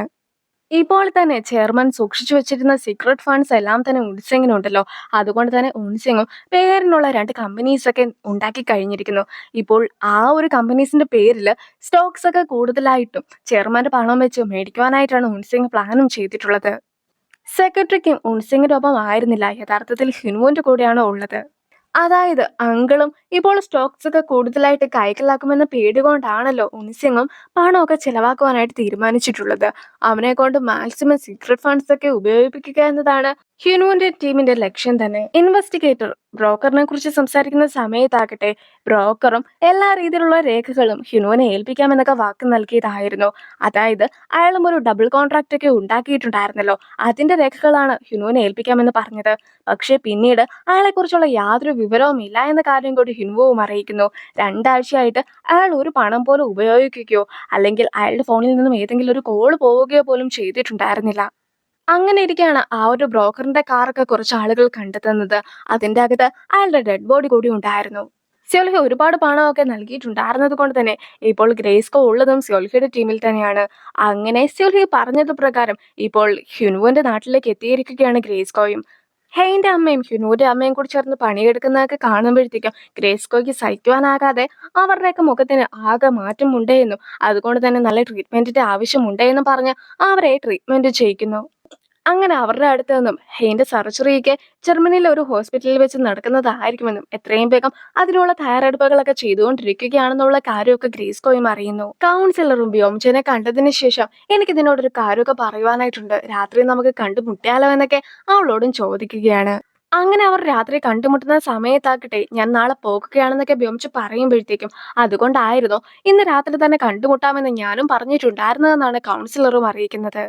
ഇപ്പോൾ തന്നെ ചെയർമാൻ സൂക്ഷിച്ചു വെച്ചിരുന്ന സീക്രട്ട് ഫണ്ട്സ് എല്ലാം തന്നെ ഉൻസിങ്ങിനുണ്ടല്ലോ. അതുകൊണ്ട് തന്നെ ഉൻസിങ്ങും പേരിനുള്ള 2 കമ്പനീസൊക്കെ ഉണ്ടാക്കി കഴിഞ്ഞിരിക്കുന്നു. ഇപ്പോൾ ആ ഒരു കമ്പനീസിന്റെ പേരില് സ്റ്റോക്സ് ഒക്കെ കൂടുതലായിട്ടും ചെയർമാന്റെ പണം വെച്ച് മേടിക്കുവാനായിട്ടാണ് ഉൻസിങ് പ്ലാനും ചെയ്തിട്ടുള്ളത്. സെക്രട്ടറിക്കും ഉൻസിങ്ങിന്റെ ഒപ്പം ആയിരുന്നില്ല, യഥാർത്ഥത്തിൽ ഹിനുവിന്റെ കൂടെയാണ് ഉള്ളത്. അതായത് അങ്കിളും ഇപ്പോൾ സ്റ്റോക്സ് ഒക്കെ കൂടുതലായിട്ട് കൈക്കലാക്കുമെന്ന പേടി കൊണ്ടാണല്ലോ ഉൻസിങ്ങും പണമൊക്കെ ചെലവാക്കുവാനായിട്ട് തീരുമാനിച്ചിട്ടുള്ളത്. അവനെ കൊണ്ട് മാക്സിമം സീക്രട്ട് ഫണ്ട്സ് ഒക്കെ ഉപയോഗിപ്പിക്കുക എന്നതാണ് ഹ്യൂനുവിന്റെ ടീമിന്റെ ലക്ഷ്യം തന്നെ. ഇൻവെസ്റ്റിഗേറ്റർ ബ്രോക്കറിനെ കുറിച്ച് സംസാരിക്കുന്ന സമയത്താകട്ടെ ബ്രോക്കറും എല്ലാ രീതിയിലുള്ള രേഖകളും ഹ്യൂനുവിനെ ഏൽപ്പിക്കാമെന്നൊക്കെ വാക്ക് നൽകിയതായിരുന്നു. അതായത് അയാളും ഒരു ഡബിൾ കോൺട്രാക്ട് ഒക്കെ ഉണ്ടാക്കിയിട്ടുണ്ടായിരുന്നല്ലോ, അതിന്റെ രേഖകളാണ് ഹ്യൂനുവിനെ ഏൽപ്പിക്കാമെന്ന് പറഞ്ഞത്. പക്ഷേ പിന്നീട് അയാളെക്കുറിച്ചുള്ള യാതൊരു വിവരവും ഇല്ല എന്ന കാര്യം കൂടി ഹിൻവുവും അറിയിക്കുന്നു. 2 ആഴ്ചയായിട്ട് അയാൾ ഒരു പണം പോലും ഉപയോഗിക്കുകയോ അല്ലെങ്കിൽ അയാളുടെ ഫോണിൽ നിന്നും ഏതെങ്കിലും ഒരു കോൾ പോവുകയോ പോലും ചെയ്തിട്ടുണ്ടായിരുന്നില്ല. അങ്ങനെ ഇരിക്കെയാണ് ആ ഒരു ബ്രോക്കറിന്റെ കാറൊക്കെ കുറച്ച് ആളുകൾ കണ്ടെത്തുന്നത്. അതിന്റെ അകത്ത് അയാളുടെ ഡെഡ് ബോഡി കൂടി ഉണ്ടായിരുന്നു. സ്യോൽഹി ഒരുപാട് പണമൊക്കെ നൽകിയിട്ടുണ്ടായിരുന്നത് കൊണ്ട് തന്നെ ഇപ്പോൾ ഗ്രേസ്കോ ഉള്ളതും സ്യോൽഹിയുടെ ടീമിൽ തന്നെയാണ്. അങ്ങനെ സ്യോൽഹി പറഞ്ഞത് പ്രകാരം ഇപ്പോൾ ഹ്യുനുവിന്റെ നാട്ടിലേക്ക് എത്തിയിരിക്കുകയാണ് ഗ്രേസ്കോയും. ഹെയിന്റെ അമ്മയും ഹ്യുനുവിന്റെ അമ്മയും കൂടി ചേർന്ന് പണിയെടുക്കുന്നതൊക്കെ കാണുമ്പോഴത്തേക്കും ഗ്രേസ്കോയ്ക്ക് സഹിക്കുവാനാകാതെ അവരുടെയൊക്കെ മുഖത്തിന് ആകെ മാറ്റമുണ്ട് എന്നും അതുകൊണ്ട് തന്നെ നല്ല ട്രീറ്റ്മെന്റിന്റെ ആവശ്യമുണ്ട് എന്നും പറഞ്ഞ് അവരെ ട്രീറ്റ്മെന്റ് ചെയ്യിക്കുന്നു. അങ്ങനെ അവരുടെ അടുത്ത് നിന്നും ഹെയിന്റെ സർജറിക്ക് ജർമ്മനിയിലെ ഒരു ഹോസ്പിറ്റലിൽ വെച്ച് നടക്കുന്നതായിരിക്കുമെന്നും എത്രയും വേഗം അതിനുള്ള തയ്യാറെടുപ്പുകളൊക്കെ ചെയ്തുകൊണ്ടിരിക്കുകയാണെന്നുള്ള കാര്യമൊക്കെ ഗ്രേസ്കോയും അറിയുന്നു. കൗൺസിലറും വ്യോംജനെ കണ്ടതിന് ശേഷം എനിക്ക് ഇതിനോടൊരു കാര്യമൊക്കെ പറയുവാനായിട്ടുണ്ട്, രാത്രി നമുക്ക് കണ്ടുമുട്ടിയാലോ എന്നൊക്കെ അവളോടും ചോദിക്കുകയാണ്. അങ്ങനെ അവർ രാത്രി കണ്ടുമുട്ടുന്ന സമയത്താകട്ടെ ഞാൻ നാളെ പോകുകയാണെന്നൊക്കെ വ്യോമിച്ച് പറയുമ്പോഴത്തേക്കും അതുകൊണ്ടായിരുന്നു ഇന്ന് രാത്രി തന്നെ കണ്ടുമുട്ടാമെന്ന് ഞാനും പറഞ്ഞിട്ടുണ്ടായിരുന്നതെന്നാണ് കൗൺസിലറും അറിയിക്കുന്നത്.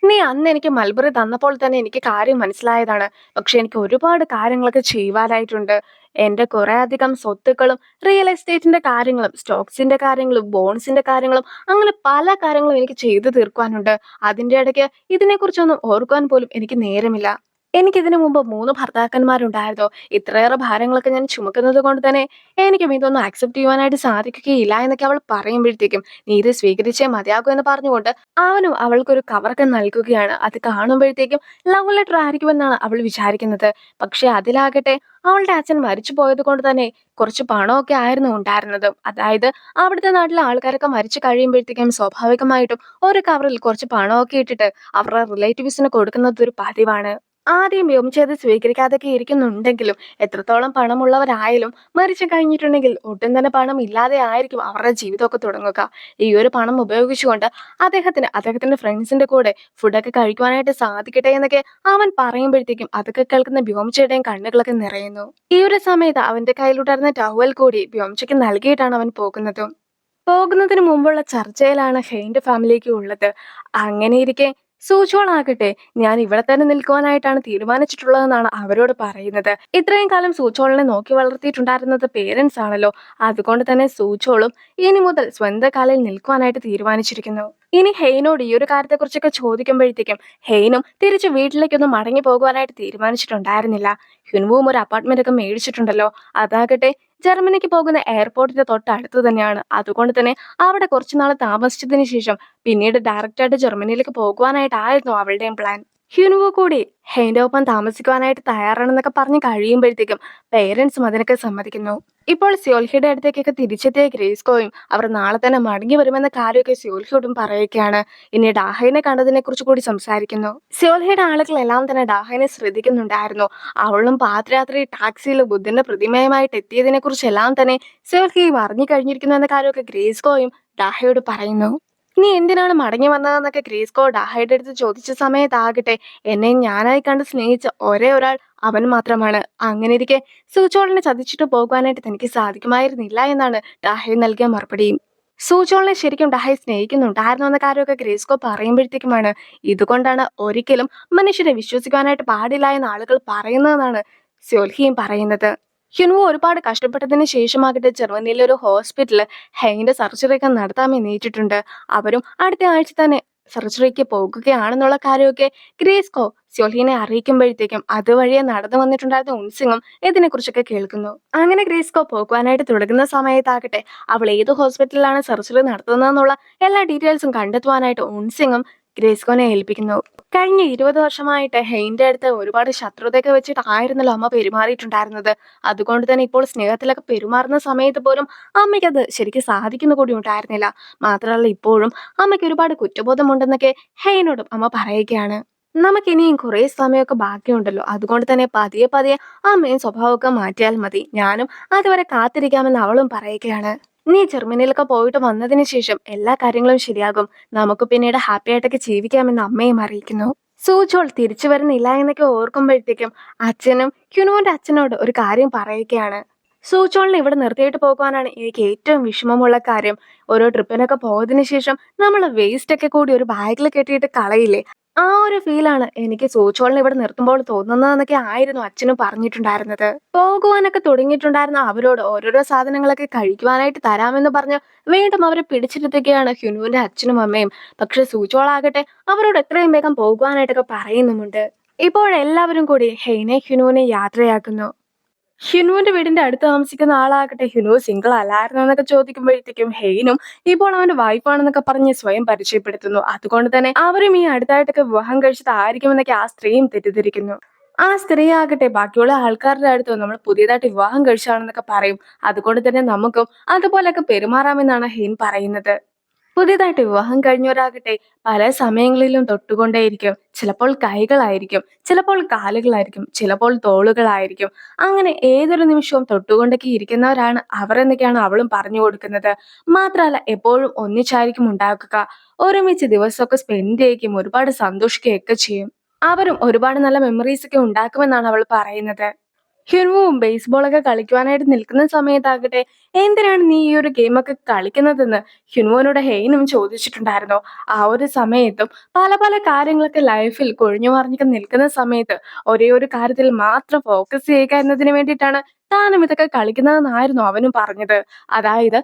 നീ അന്ന് എനിക്ക് മൽബറി തന്നപ്പോൾ തന്നെ എനിക്ക് കാര്യം മനസ്സിലായതാണ്. പക്ഷെ എനിക്ക് ഒരുപാട് കാര്യങ്ങളൊക്കെ ചെയ്യുവാനായിട്ടുണ്ട്. എന്റെ കുറെ അധികം സ്വത്തുക്കളും റിയൽ എസ്റ്റേറ്റിന്റെ കാര്യങ്ങളും സ്റ്റോക്സിന്റെ കാര്യങ്ങളും ബോൺസിന്റെ കാര്യങ്ങളും അങ്ങനെ പല കാര്യങ്ങളും എനിക്ക് ചെയ്തു തീർക്കുവാനുണ്ട്. അതിന്റെ ഇടയ്ക്ക് ഇതിനെക്കുറിച്ചൊന്നും ഓർക്കുവാൻ പോലും എനിക്ക് നേരമില്ല. എനിക്കിതിനു മുമ്പ് 3 ഭർത്താക്കന്മാരുണ്ടായിരുന്നു. ഇത്രയേറെ ഭാരങ്ങളൊക്കെ ഞാൻ ചുമക്കുന്നത് കൊണ്ട് തന്നെ എനിക്കും ഇതൊന്നും അക്സെപ്റ്റ് ചെയ്യുവാനായിട്ട് സാധിക്കുകയില്ല എന്നൊക്കെ അവൾ പറയുമ്പോഴത്തേക്കും നീ ഇത് സ്വീകരിച്ചേ മതിയാകൂ എന്ന് പറഞ്ഞുകൊണ്ട് അവനും അവൾക്കൊരു കവറൊക്കെ നൽകുകയാണ്. അത് കാണുമ്പോഴത്തേക്കും ലവ് ലെറ്റർ ആയിരിക്കുമെന്നാണ് അവൾ വിചാരിക്കുന്നത്. പക്ഷെ അതിലാകട്ടെ അവളുടെ അച്ഛൻ മരിച്ചു പോയത് കൊണ്ട് തന്നെ കുറച്ച് പണമൊക്കെ ആയിരുന്നു ഉണ്ടായിരുന്നത്. അതായത് അവിടുത്തെ നാട്ടിലെ ആൾക്കാരൊക്കെ മരിച്ചു കഴിയുമ്പോഴത്തേക്കും സ്വാഭാവികമായിട്ടും ഒരു കവറിൽ കുറച്ച് പണമൊക്കെ ഇട്ടിട്ട് അവരുടെ റിലേറ്റീവ്സിന് കൊടുക്കുന്നത് ഒരു പതിവാണ്. ആദ്യം വ്യോമിച്ചത് സ്വീകരിക്കാതൊക്കെ ഇരിക്കുന്നുണ്ടെങ്കിലും എത്രത്തോളം പണമുള്ളവരായാലും മരിച്ചു കഴിഞ്ഞിട്ടുണ്ടെങ്കിൽ ഒട്ടും തന്നെ പണം ഇല്ലാതെ ആയിരിക്കും അവരുടെ ജീവിതമൊക്കെ തുടങ്ങുക. ഈ ഒരു പണം ഉപയോഗിച്ചുകൊണ്ട് അദ്ദേഹത്തിന്റെ ഫ്രണ്ട്സിന്റെ കൂടെ ഫുഡൊക്കെ കഴിക്കുവാനായിട്ട് സാധിക്കട്ടെ എന്നൊക്കെ അവൻ പറയുമ്പോഴത്തേക്കും അതൊക്കെ കേൾക്കുന്ന വ്യോമിച്ചയുടെയും കണ്ണുകളൊക്കെ നിറയുന്നു. ഈ ഒരു സമയത്ത് അവന്റെ കയ്യിലുണ്ടായിരുന്ന ടവൽ കൂടി വ്യോമിച്ചയ്ക്ക് നൽകിയിട്ടാണ് അവൻ പോകുന്നത്. പോകുന്നതിന് മുമ്പുള്ള ചർച്ചയിലാണ് ഹെയിന്റെ ഫാമിലിക്ക് ഉള്ളത്. അങ്ങനെയിരിക്കെ സൂചോളാകട്ടെ ഞാൻ ഇവിടെ തന്നെ നിൽക്കുവാനായിട്ടാണ് തീരുമാനിച്ചിട്ടുള്ളതെന്നാണ് അവരോട് പറയുന്നത്. ഇത്രയും കാലം സൂചോളിനെ നോക്കി വളർത്തിയിട്ടുണ്ടായിരുന്നത് പേരൻസ് ആണല്ലോ. അതുകൊണ്ട് തന്നെ സൂചോളും ഇനി മുതൽ സ്വന്തം കാലിൽ നിൽക്കുവാനായിട്ട് തീരുമാനിച്ചിരിക്കുന്നു. ഇനി ഹെയിനോട് ഈ ഒരു കാര്യത്തെക്കുറിച്ചൊക്കെ ചോദിക്കുമ്പോഴത്തേക്കും ഹെയിനും തിരിച്ചു വീട്ടിലേക്കൊന്നും മടങ്ങി പോകുവാനായിട്ട് തീരുമാനിച്ചിട്ടുണ്ടായിരുന്നില്ല. ഹ്യുൻവുവും ഒരു അപ്പാർട്ട്മെന്റ് ഒക്കെ മേടിച്ചിട്ടുണ്ടല്ലോ. അതാകട്ടെ ജർമ്മനിക്ക് പോകുന്ന എയർപോർട്ടിന്റെ തൊട്ടടുത്ത് തന്നെയാണ്. അതുകൊണ്ട് തന്നെ അവിടെ കുറച്ചുനാൾ താമസിച്ചതിന് ശേഷം പിന്നീട് ഡയറക്റ്റായിട്ട് ജർമ്മനിയിലേക്ക് പോകുവാനായിട്ടായിരുന്നു അവളുടെയും പ്ലാൻ. ഹ്യുനുവോ കൂടി ഹെയിന്റെ ഒപ്പം താമസിക്കുവാനായിട്ട് തയ്യാറാണെന്നൊക്കെ പറഞ്ഞ് കഴിയുമ്പോഴത്തേക്കും പേരൻസും അതിനൊക്കെ സമ്മതിക്കുന്നു. ഇപ്പോൾ സ്യോൽഹിയുടെ അടുത്തേക്കൊക്കെ തിരിച്ചെത്തിയ ഗ്രേസ്കോയും അവർ നാളെ തന്നെ മടങ്ങി വരുമെന്ന കാര്യമൊക്കെ സ്യോൽഹിയോടും പറയുകയാണ്. ഇനി ഡാഹൈനെ കണ്ടതിനെ കുറിച്ച് കൂടി സംസാരിക്കുന്നു. സ്യോൽഹിയുടെ ആളുകളെല്ലാം തന്നെ ഡാഹൈനെ ശ്രദ്ധിക്കുന്നുണ്ടായിരുന്നു. അവളും പാതിരാത്രി ടാക്സിയിൽ ബുദ്ധന്റെ പ്രതിമയുമായിട്ട് എത്തിയതിനെ കുറിച്ചെല്ലാം തന്നെ സ്യോൽഹിയും അറിഞ്ഞു കഴിഞ്ഞിരിക്കുന്നു എന്ന കാര്യമൊക്കെ ഗ്രേസ്കോയും ഡാഹയോട് പറയുന്നു. നീ എന്തിനാണ് മടങ്ങി വന്നതെന്നൊക്കെ ഗ്രേസ്കോ ഡാഹയുടെ അടുത്ത് ചോദിച്ച സമയത്താകട്ടെ എന്നെ ഞാനായി കണ്ട് സ്നേഹിച്ച ഒരേ ഒരാൾ അവൻ മാത്രമാണ്. അങ്ങനെ ഇരിക്കെ സൂചോളിനെ ചതിച്ചിട്ട് പോകുവാനായിട്ട് തനിക്ക് സാധിക്കുമായിരുന്നില്ല എന്നാണ് ഡാഹയെ നൽകിയ മറുപടിയും. സൂചോളിനെ ശരിക്കും ഡാഹയെ സ്നേഹിക്കുന്നുണ്ടായിരുന്നു എന്ന കാര്യമൊക്കെ ഗ്രേസ്കോ പറയുമ്പോഴത്തേക്കുമാണ് ഇതുകൊണ്ടാണ് ഒരിക്കലും മനുഷ്യരെ വിശ്വസിക്കാനായിട്ട് പാടില്ല എന്ന ആളുകൾ പറയുന്നതെന്നാണ് സ്യോൽഹിയും പറയുന്നത്. ഹ്യുൻവോ ഒരുപാട് കഷ്ടപ്പെട്ടതിന് ശേഷമാകട്ടെ ജർമ്മനിയിലെ ഒരു ഹോസ്പിറ്റലിൽ ഹെയിന്റെ സർജറിയൊക്കെ നടത്താമെന്ന് ഏറ്റിട്ടുണ്ട്. അവരും അടുത്ത ആഴ്ച തന്നെ സർജറിക്ക് പോകുകയാണെന്നുള്ള കാര്യമൊക്കെ ഗ്രേസ്കോ സ്യോൽഹിനെ അറിയിക്കുമ്പോഴത്തേക്കും അതുവഴിയെ നടന്നു വന്നിട്ടുണ്ടായിരുന്ന ഉൻസിങ്ങും ഇതിനെക്കുറിച്ചൊക്കെ കേൾക്കുന്നു. അങ്ങനെ ഗ്രേസ്കോ പോകുവാനായിട്ട് തുടങ്ങുന്ന സമയത്താകട്ടെ അവൾ ഏത് ഹോസ്പിറ്റലിലാണ് സർജറി നടത്തുന്നതെന്നുള്ള എല്ലാ ഡീറ്റെയിൽസും കണ്ടെത്തുവാനായിട്ട് ഉൻസിങ്ങും ഗ്രേസ്കോനെ ഏൽപ്പിക്കുന്നു. കഴിഞ്ഞ 20 വർഷമായിട്ട് ഹെയിന്റെ അടുത്ത് ഒരുപാട് ശത്രുതയൊക്കെ വെച്ചിട്ടായിരുന്നല്ലോ അമ്മ പെരുമാറിയിട്ടുണ്ടായിരുന്നത്. അതുകൊണ്ട് തന്നെ ഇപ്പോൾ സ്നേഹത്തിലൊക്കെ പെരുമാറുന്ന സമയത്ത് പോലും അമ്മയ്ക്കത് ശരിക്കും സാധിക്കുന്ന കൂടി ഉണ്ടായിരുന്നില്ല. മാത്രമല്ല ഇപ്പോഴും അമ്മയ്ക്ക് ഒരുപാട് കുറ്റബോധമുണ്ടെന്നൊക്കെ ഹെയിനോടും അമ്മ പറയുകയാണ്. നമുക്കിനിയും കുറേ സമയമൊക്കെ ബാക്കിയുണ്ടല്ലോ. അതുകൊണ്ട് തന്നെ പതിയെ പതിയെ അമ്മയും സ്വഭാവമൊക്കെ മാറ്റിയാൽ മതി. ഞാനും അതുവരെ കാത്തിരിക്കാമെന്ന് അവളും പറയുകയാണ്. നീ ജർമ്മനിയിലൊക്കെ പോയിട്ട് വന്നതിന് ശേഷം എല്ലാ കാര്യങ്ങളും ശരിയാകും. നമുക്ക് പിന്നീട് ഹാപ്പി ആയിട്ടൊക്കെ ജീവിക്കാമെന്ന് അമ്മയും അറിയിക്കുന്നു. സൂചോൾ തിരിച്ചു വരുന്നില്ല എന്നൊക്കെ ഓർക്കുമ്പോഴത്തേക്കും അച്ഛനും ഹ്യുനുവിന്റെ അച്ഛനോട് ഒരു കാര്യം പറയുകയാണ്. സൂചോളിനെ ഇവിടെ നിർത്തിയിട്ട് പോകുവാനാണ് എനിക്ക് ഏറ്റവും വിഷമമുള്ള കാര്യം. ഓരോ ട്രിപ്പിനൊക്കെ പോയതിനു ശേഷം നമ്മൾ വേസ്റ്റ് ഒക്കെ കൂടി ഒരു ബാഗിൽ കെട്ടിയിട്ട് കളയില്ലേ, ആ ഒരു ഫീലാണ് എനിക്ക് സൂചോളിനെ ഇവിടെ നിർത്തുമ്പോൾ തോന്നുന്നതെന്നൊക്കെ ആയിരുന്നു അച്ഛനും പറഞ്ഞിട്ടുണ്ടായിരുന്നത്. പോകുവാനൊക്കെ തുടങ്ങിയിട്ടുണ്ടായിരുന്ന അവരോട് ഓരോരോ സാധനങ്ങളൊക്കെ കഴിക്കുവാനായിട്ട് തരാമെന്ന് പറഞ്ഞ് വീണ്ടും അവരെ പിടിച്ചിരുത്തുകയാണ് ഹ്യുനുവിന്റെ അച്ഛനും അമ്മയും. പക്ഷെ സൂചോളാകട്ടെ അവരോട് എത്രയും വേഗം പോകുവാനായിട്ടൊക്കെ പറയുന്നുമുണ്ട്. ഇപ്പോഴെല്ലാവരും കൂടി ഹെയ്നെ ഹ്യുനുവിനെ യാത്രയാക്കുന്നു. ഹിനുവിന്റെ വീടിന്റെ അടുത്ത് താമസിക്കുന്ന ആളാകട്ടെ ഹിനു സിംഗിൾ അല്ലായിരുന്നു എന്നൊക്കെ ചോദിക്കുമ്പോഴത്തേക്കും ഹെയ്നും ഇപ്പോൾ അവന്റെ വൈഫാണെന്നൊക്കെ പറഞ്ഞ് സ്വയം പരിചയപ്പെടുത്തുന്നു. അതുകൊണ്ട് തന്നെ അവരും ഈ അടുത്തായിട്ടൊക്കെ വിവാഹം കഴിച്ചതായിരിക്കുമെന്നൊക്കെ ആ സ്ത്രീയും തെറ്റിദ്ധരിക്കുന്നു. ആ സ്ത്രീ ആകട്ടെ ബാക്കിയുള്ള ആൾക്കാരുടെ അടുത്ത് നമ്മൾ പുതിയതായിട്ട് വിവാഹം കഴിച്ചാണെന്നൊക്കെ പറയും. അതുകൊണ്ട് തന്നെ നമുക്കും അതുപോലെയൊക്കെ പെരുമാറാമെന്നാണ് ഹെയ്ൻ പറയുന്നത്. പുതിയതായിട്ട് വിവാഹം കഴിഞ്ഞവരാകട്ടെ പല സമയങ്ങളിലും തൊട്ടുകൊണ്ടേയിരിക്കും. ചിലപ്പോൾ കൈകളായിരിക്കും, ചിലപ്പോൾ കാലുകളായിരിക്കും, ചിലപ്പോൾ തോളുകളായിരിക്കും. അങ്ങനെ ഏതൊരു നിമിഷവും തൊട്ടുകൊണ്ടൊക്കെ ഇരിക്കുന്നവരാണ് അവർ എന്നൊക്കെയാണ് അവളും പറഞ്ഞു കൊടുക്കുന്നത്. മാത്രമല്ല എപ്പോഴും ഒന്നിച്ചായിരിക്കും ഉണ്ടാക്കുക. ഒരുമിച്ച് ദിവസമൊക്കെ സ്പെൻഡ് ചെയ്യിക്കും, ഒരുപാട് സന്തോഷിക്കുകയൊക്കെ ചെയ്യും. അവരും ഒരുപാട് നല്ല മെമ്മറീസ് ഒക്കെ ഉണ്ടാക്കുമെന്നാണ് അവൾ പറയുന്നത്. ഹ്യുൻവുവും ബേസ്ബോളൊക്കെ കളിക്കുവാനായിട്ട് നിൽക്കുന്ന സമയത്താകട്ടെ എന്തിനാണ് നീ ഈ ഒരു ഗെയിമൊക്കെ കളിക്കുന്നതെന്ന് ഹ്യുൻവുവിനോട് ഹെയ്നും ചോദിച്ചിട്ടുണ്ടായിരുന്നു. ആ ഒരു സമയത്തും പല പല കാര്യങ്ങളൊക്കെ ലൈഫിൽ കൊഴിഞ്ഞു മറിഞ്ഞൊക്കെ നിൽക്കുന്ന സമയത്ത് ഒരേ ഒരു കാര്യത്തിൽ മാത്രം ഫോക്കസ് ചെയ്യുക എന്നതിന് വേണ്ടിയിട്ടാണ് താനും ഇതൊക്കെ കളിക്കുന്നതെന്നായിരുന്നു അവനും പറഞ്ഞത്. അതായത്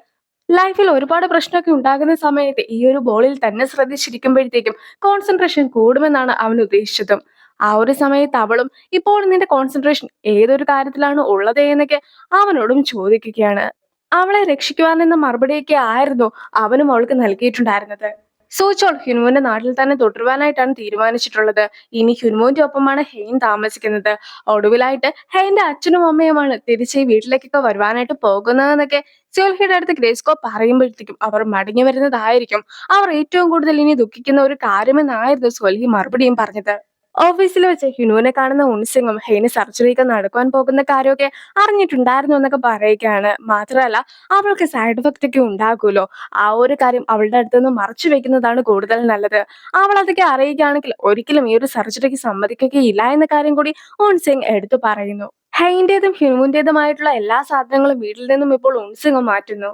ലൈഫിൽ ഒരുപാട് പ്രശ്നമൊക്കെ ഉണ്ടാകുന്ന സമയത്ത് ഈ ഒരു ബോളിൽ തന്നെ ശ്രദ്ധിച്ചിരിക്കുമ്പോഴത്തേക്കും കോൺസെൻട്രേഷൻ കൂടുമെന്നാണ് അവൻ ഉദ്ദേശിച്ചതും. ആ ഒരു സമയത്ത് അവളും ഇപ്പോൾ നിന്റെ കോൺസെൻട്രേഷൻ ഏതൊരു കാര്യത്തിലാണ് ഉള്ളത് എന്നൊക്കെ അവനോടും ചോദിക്കുകയാണ്. അവളെ രക്ഷിക്കുവാനെന്ന മറുപടിയൊക്കെ ആയിരുന്നു അവനും അവൾക്ക് നൽകിയിട്ടുണ്ടായിരുന്നത്. സൂചോൾ ഹ്യുനുവിന്റെ നാട്ടിൽ തന്നെ തുടരുവാനായിട്ടാണ് തീരുമാനിച്ചിട്ടുള്ളത്. ഇനി ഹ്യുനുവിന്റെ ഒപ്പമാണ് ഹെയ്ൻ താമസിക്കുന്നത്. ഒടുവിലായിട്ട് ഹെയ്ന്റെ അച്ഛനും അമ്മയുമാണ് തിരിച്ച് ഈ വീട്ടിലേക്കൊക്കെ വരുവാനായിട്ട് പോകുന്നതെന്നൊക്കെ സ്യോൽഹിയുടെ അടുത്ത് ഗ്രേസ്കോ പറയുമ്പോഴത്തേക്കും അവർ മടങ്ങി വരുന്നതായിരിക്കും അവർ ഏറ്റവും കൂടുതൽ ഇനി ദുഃഖിക്കുന്ന ഒരു കാര്യമെന്നായിരുന്നു സ്വൽഹി മറുപടിയും പറഞ്ഞത്. ഓഫീസിൽ വെച്ച് ഹിനുവിനെ കാണുന്ന ഉൺസിങ്ങും ഹെയ്ന് സർജറിയൊക്കെ നടക്കുവാൻ പോകുന്ന കാര്യമൊക്കെ അറിഞ്ഞിട്ടുണ്ടായിരുന്നു എന്നൊക്കെ പറയുകയാണ്. മാത്രമല്ല അവൾക്ക് സൈഡ് എഫക്റ്റ് ഒക്കെ ഉണ്ടാകുമല്ലോ, ആ ഒരു കാര്യം അവളുടെ അടുത്തുനിന്ന് മറച്ചു വെക്കുന്നതാണ് കൂടുതൽ നല്ലത്. അവൾ അതൊക്കെ അറിയുകയാണെങ്കിൽ ഒരിക്കലും ഈ ഒരു സർജറിക്ക് സമ്മതിക്കുകയില്ല എന്ന കാര്യം കൂടി ഉൺസിങ് എടുത്തു പറയുന്നു. ഹെയിന്റേതും ഹ്യൂമുന്റേതുമായിട്ടുള്ള എല്ലാ സാധനങ്ങളും വീട്ടിൽ നിന്നും ഇപ്പോൾ ഉൺസിങ് മാറ്റുന്നു.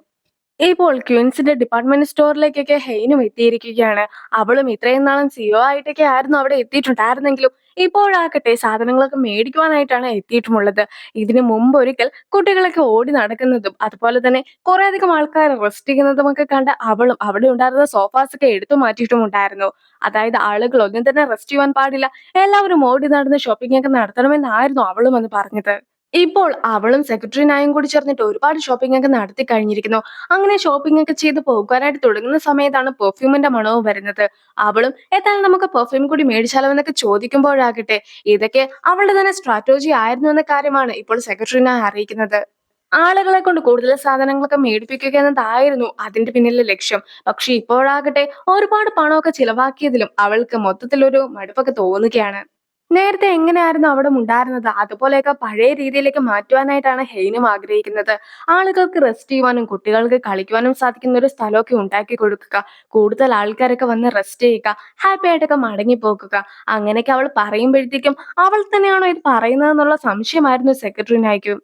ഇപ്പോൾ ക്വീൻസിന്റെ ഡിപ്പാർട്ട്മെന്റ് സ്റ്റോറിലേക്കൊക്കെ ഹെയ്നും എത്തിയിരിക്കുകയാണ്. അവളും ഇത്രയും നാളും സിഒ ആയിട്ടൊക്കെ ആയിരുന്നു അവിടെ എത്തിയിട്ടുണ്ടായിരുന്നെങ്കിലും ഇപ്പോഴാകട്ടെ സാധനങ്ങളൊക്കെ മേടിക്കുവാനായിട്ടാണ് എത്തിയിട്ടുമുള്ളത്. ഇതിനു മുമ്പ് ഒരിക്കൽ കുട്ടികളൊക്കെ ഓടി നടക്കുന്നതും അതുപോലെ തന്നെ കുറെ അധികം ആൾക്കാർ റെസ്റ്റ് ചെയ്യുന്നതും ഒക്കെ കണ്ട് അവളും അവിടെ ഉണ്ടായിരുന്ന സോഫാസ് ഒക്കെ എടുത്തു മാറ്റിയിട്ടുമുണ്ടായിരുന്നു. അതായത് ആളുകൾ ഒന്നും തന്നെ റെസ്റ്റ് ചെയ്യാൻ പാടില്ല, എല്ലാവരും ഓടി നടന്ന് ഷോപ്പിംഗ് ഒക്കെ നടത്തണമെന്നായിരുന്നു അവളും എന്ന് പറഞ്ഞത്. ഇപ്പോൾ അവളും സെക്രട്ടറിനായും കൂടി ചേർന്നിട്ട് ഒരുപാട് ഷോപ്പിംഗ് ഒക്കെ നടത്തി കഴിഞ്ഞിരിക്കുന്നു. അങ്ങനെ ഷോപ്പിംഗ് ഒക്കെ ചെയ്ത് പോകാനായിട്ട് തുടങ്ങുന്ന സമയത്താണ് പെർഫ്യൂമിന്റെ മണവും വരുന്നത്. അവളും എന്തായാലും നമുക്ക് പെർഫ്യൂം കൂടി മേടിച്ചാലോ എന്നൊക്കെ ചോദിക്കുമ്പോഴാകട്ടെ ഇതൊക്കെ അവളുടെ തന്നെ സ്ട്രാറ്റജി ആയിരുന്നു എന്ന കാര്യമാണ് ഇപ്പോൾ സെക്രട്ടറിനെ അറിയിക്കുന്നത്. ആളുകളെ കൊണ്ട് കൂടുതൽ സാധനങ്ങളൊക്കെ മേടിപ്പിക്കുക എന്നതായിരുന്നു അതിന്റെ പിന്നിലെ ലക്ഷ്യം. പക്ഷെ ഇപ്പോഴാകട്ടെ ഒരുപാട് പണമൊക്കെ ചിലവാക്കിയതിലും അവൾക്ക് മൊത്തത്തിലൊരു മടുപ്പൊക്കെ തോന്നുകയാണ്. നേരത്തെ എങ്ങനെയായിരുന്നു അവിടെ ഉണ്ടായിരുന്നത് അതുപോലെയൊക്കെ പഴയ രീതിയിലേക്ക് മാറ്റുവാനായിട്ടാണ് ഹെയ്നും ആഗ്രഹിക്കുന്നത്. ആളുകൾക്ക് റെസ്റ്റ് ചെയ്യുവാനും കുട്ടികൾക്ക് കളിക്കുവാനും സാധിക്കുന്ന ഒരു സ്ഥലമൊക്കെ ഉണ്ടാക്കി കൊടുക്കുക, കൂടുതൽ ആൾക്കാരൊക്കെ വന്ന് റെസ്റ്റ് ചെയ്യുക, ഹാപ്പി ആയിട്ടൊക്കെ മടങ്ങി പോകുക. അങ്ങനെയൊക്കെ അവൾ പറയുമ്പോഴത്തേക്കും അവൾ തന്നെയാണോ ഇത് പറയുന്നതെന്നുള്ള സംശയമായിരുന്നു സെക്രട്ടറിനായിരിക്കും.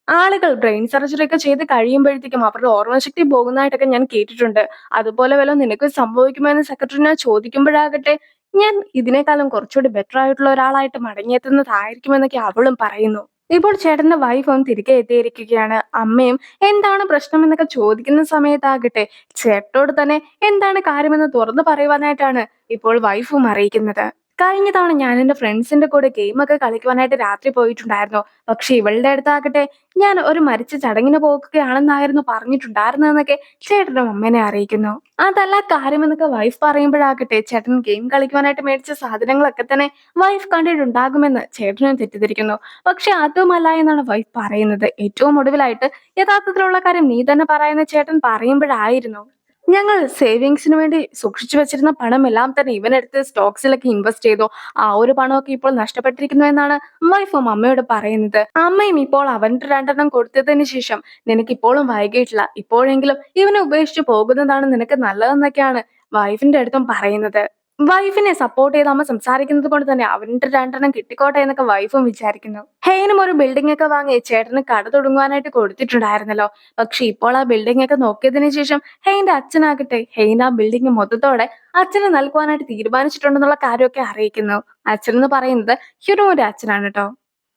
ആളുകൾ ബ്രെയിൻ സർജറി ഒക്കെ ചെയ്ത് കഴിയുമ്പോഴത്തേക്കും അവരുടെ ഓർമ്മശക്തി പോകുന്നതായിട്ടൊക്കെ ഞാൻ കേട്ടിട്ടുണ്ട്. അതുപോലെ വല്ലതും നിനക്ക് സംഭവിക്കുമോ എന്ന് സെക്രട്ടറിനെ ചോദിക്കുമ്പോഴാകട്ടെ ഞാൻ ഇതിനേക്കാളും കുറച്ചുകൂടി ബെറ്റർ ആയിട്ടുള്ള ഒരാളായിട്ട് മടങ്ങിയെത്തുന്നതായിരിക്കുമെന്നൊക്കെ അവളും പറയുന്നു. ഇപ്പോൾ ചേട്ടന്റെ വൈഫും തിരികെ എത്തിയിരിക്കുകയാണ്. അമ്മയും എന്താണ് പ്രശ്നം എന്നൊക്കെ ചോദിക്കുന്ന സമയത്താകട്ടെ ചേട്ടനോട് തന്നെ എന്താണ് കാര്യമെന്ന് തുറന്നു പറയുവാനായിട്ടാണ് ഇപ്പോൾ വൈഫും അറിയിക്കുന്നത്. കഴിഞ്ഞ തവണ ഞാൻ എന്റെ ഫ്രണ്ട്സിന്റെ കൂടെ ഗെയിമൊക്കെ കളിക്കുവാനായിട്ട് രാത്രി പോയിട്ടുണ്ടായിരുന്നു. പക്ഷെ ഇവളുടെ അടുത്താകട്ടെ ഞാൻ ഒരു മരിച്ച ചടങ്ങിന് പോകുകയാണെന്നായിരുന്നു പറഞ്ഞിട്ടുണ്ടായിരുന്നതെന്നൊക്കെ ചേട്ടനും അമ്മേനെ അറിയിക്കുന്നു. അതല്ല കാര്യമെന്നൊക്കെ വൈഫ് പറയുമ്പോഴാകട്ടെ ചേട്ടൻ ഗെയിം കളിക്കുവാനായിട്ട് മേടിച്ച സാധനങ്ങളൊക്കെ തന്നെ വൈഫ് കണ്ടിട്ടുണ്ടാകുമെന്ന് ചേട്ടനും തെറ്റിദ്ധരിക്കുന്നു. പക്ഷെ അതുമല്ല എന്നാണ് വൈഫ് പറയുന്നത്. ഏറ്റവും ഒടുവിലായിട്ട് യഥാർത്ഥത്തിലുള്ള കാര്യം നീ തന്നെ പറയുന്ന ചേട്ടൻ പറയുമ്പോഴായിരുന്നു ഞങ്ങൾ സേവിങ്സിന് വേണ്ടി സൂക്ഷിച്ചു വെച്ചിരുന്ന പണമെല്ലാം തന്നെ ഇവനെടുത്ത് സ്റ്റോക്സിലൊക്കെ ഇൻവെസ്റ്റ് ചെയ്തു. ആ ഒരു പണമൊക്കെ ഇപ്പോൾ നഷ്ടപ്പെട്ടിരിക്കുന്നു എന്നാണ് വൈഫും അമ്മയോട് പറയുന്നത്. അമ്മയും ഇപ്പോൾ അവന്റെ 2 കൊടുത്തതിന് ശേഷം നിനക്ക് ഇപ്പോഴും വൈകിയിട്ടില്ല. ഇപ്പോഴെങ്കിലും ഇവനെ ഉപേക്ഷിച്ച് പോകുന്നതാണ് നിനക്ക് നല്ലതെന്നൊക്കെയാണ് വൈഫിന്റെ അടുത്തും പറയുന്നത്. വൈഫിനെ സപ്പോർട്ട് ചെയ്ത് അമ്മ സംസാരിക്കുന്നത് കൊണ്ട് തന്നെ അവന്റെ 2 കിട്ടിക്കോട്ടെ എന്നൊക്കെ വൈഫും വിചാരിക്കുന്നു. ഹെയ്നും ഒരു ബിൽഡിംഗ് ഒക്കെ വാങ്ങി ചേട്ടന് കട തുടങ്ങുവാനായിട്ട് കൊടുത്തിട്ടുണ്ടായിരുന്നല്ലോ. പക്ഷെ ഇപ്പോൾ ആ ബിൽഡിംഗ് ഒക്കെ നോക്കിയതിനു ശേഷം ഹെയ്ന്റെ അച്ഛനാകട്ടെ ഹെയ്ൻ ആ ബിൽഡിംഗ് മൊത്തത്തോടെ അച്ഛന് നൽകുവാനായിട്ട് തീരുമാനിച്ചിട്ടുണ്ടെന്നുള്ള കാര്യമൊക്കെ അറിയിക്കുന്നു. അച്ഛൻ എന്ന് പറയുന്നത് ഹ്യുനോയുടെ അച്ഛനാണ് കേട്ടോ.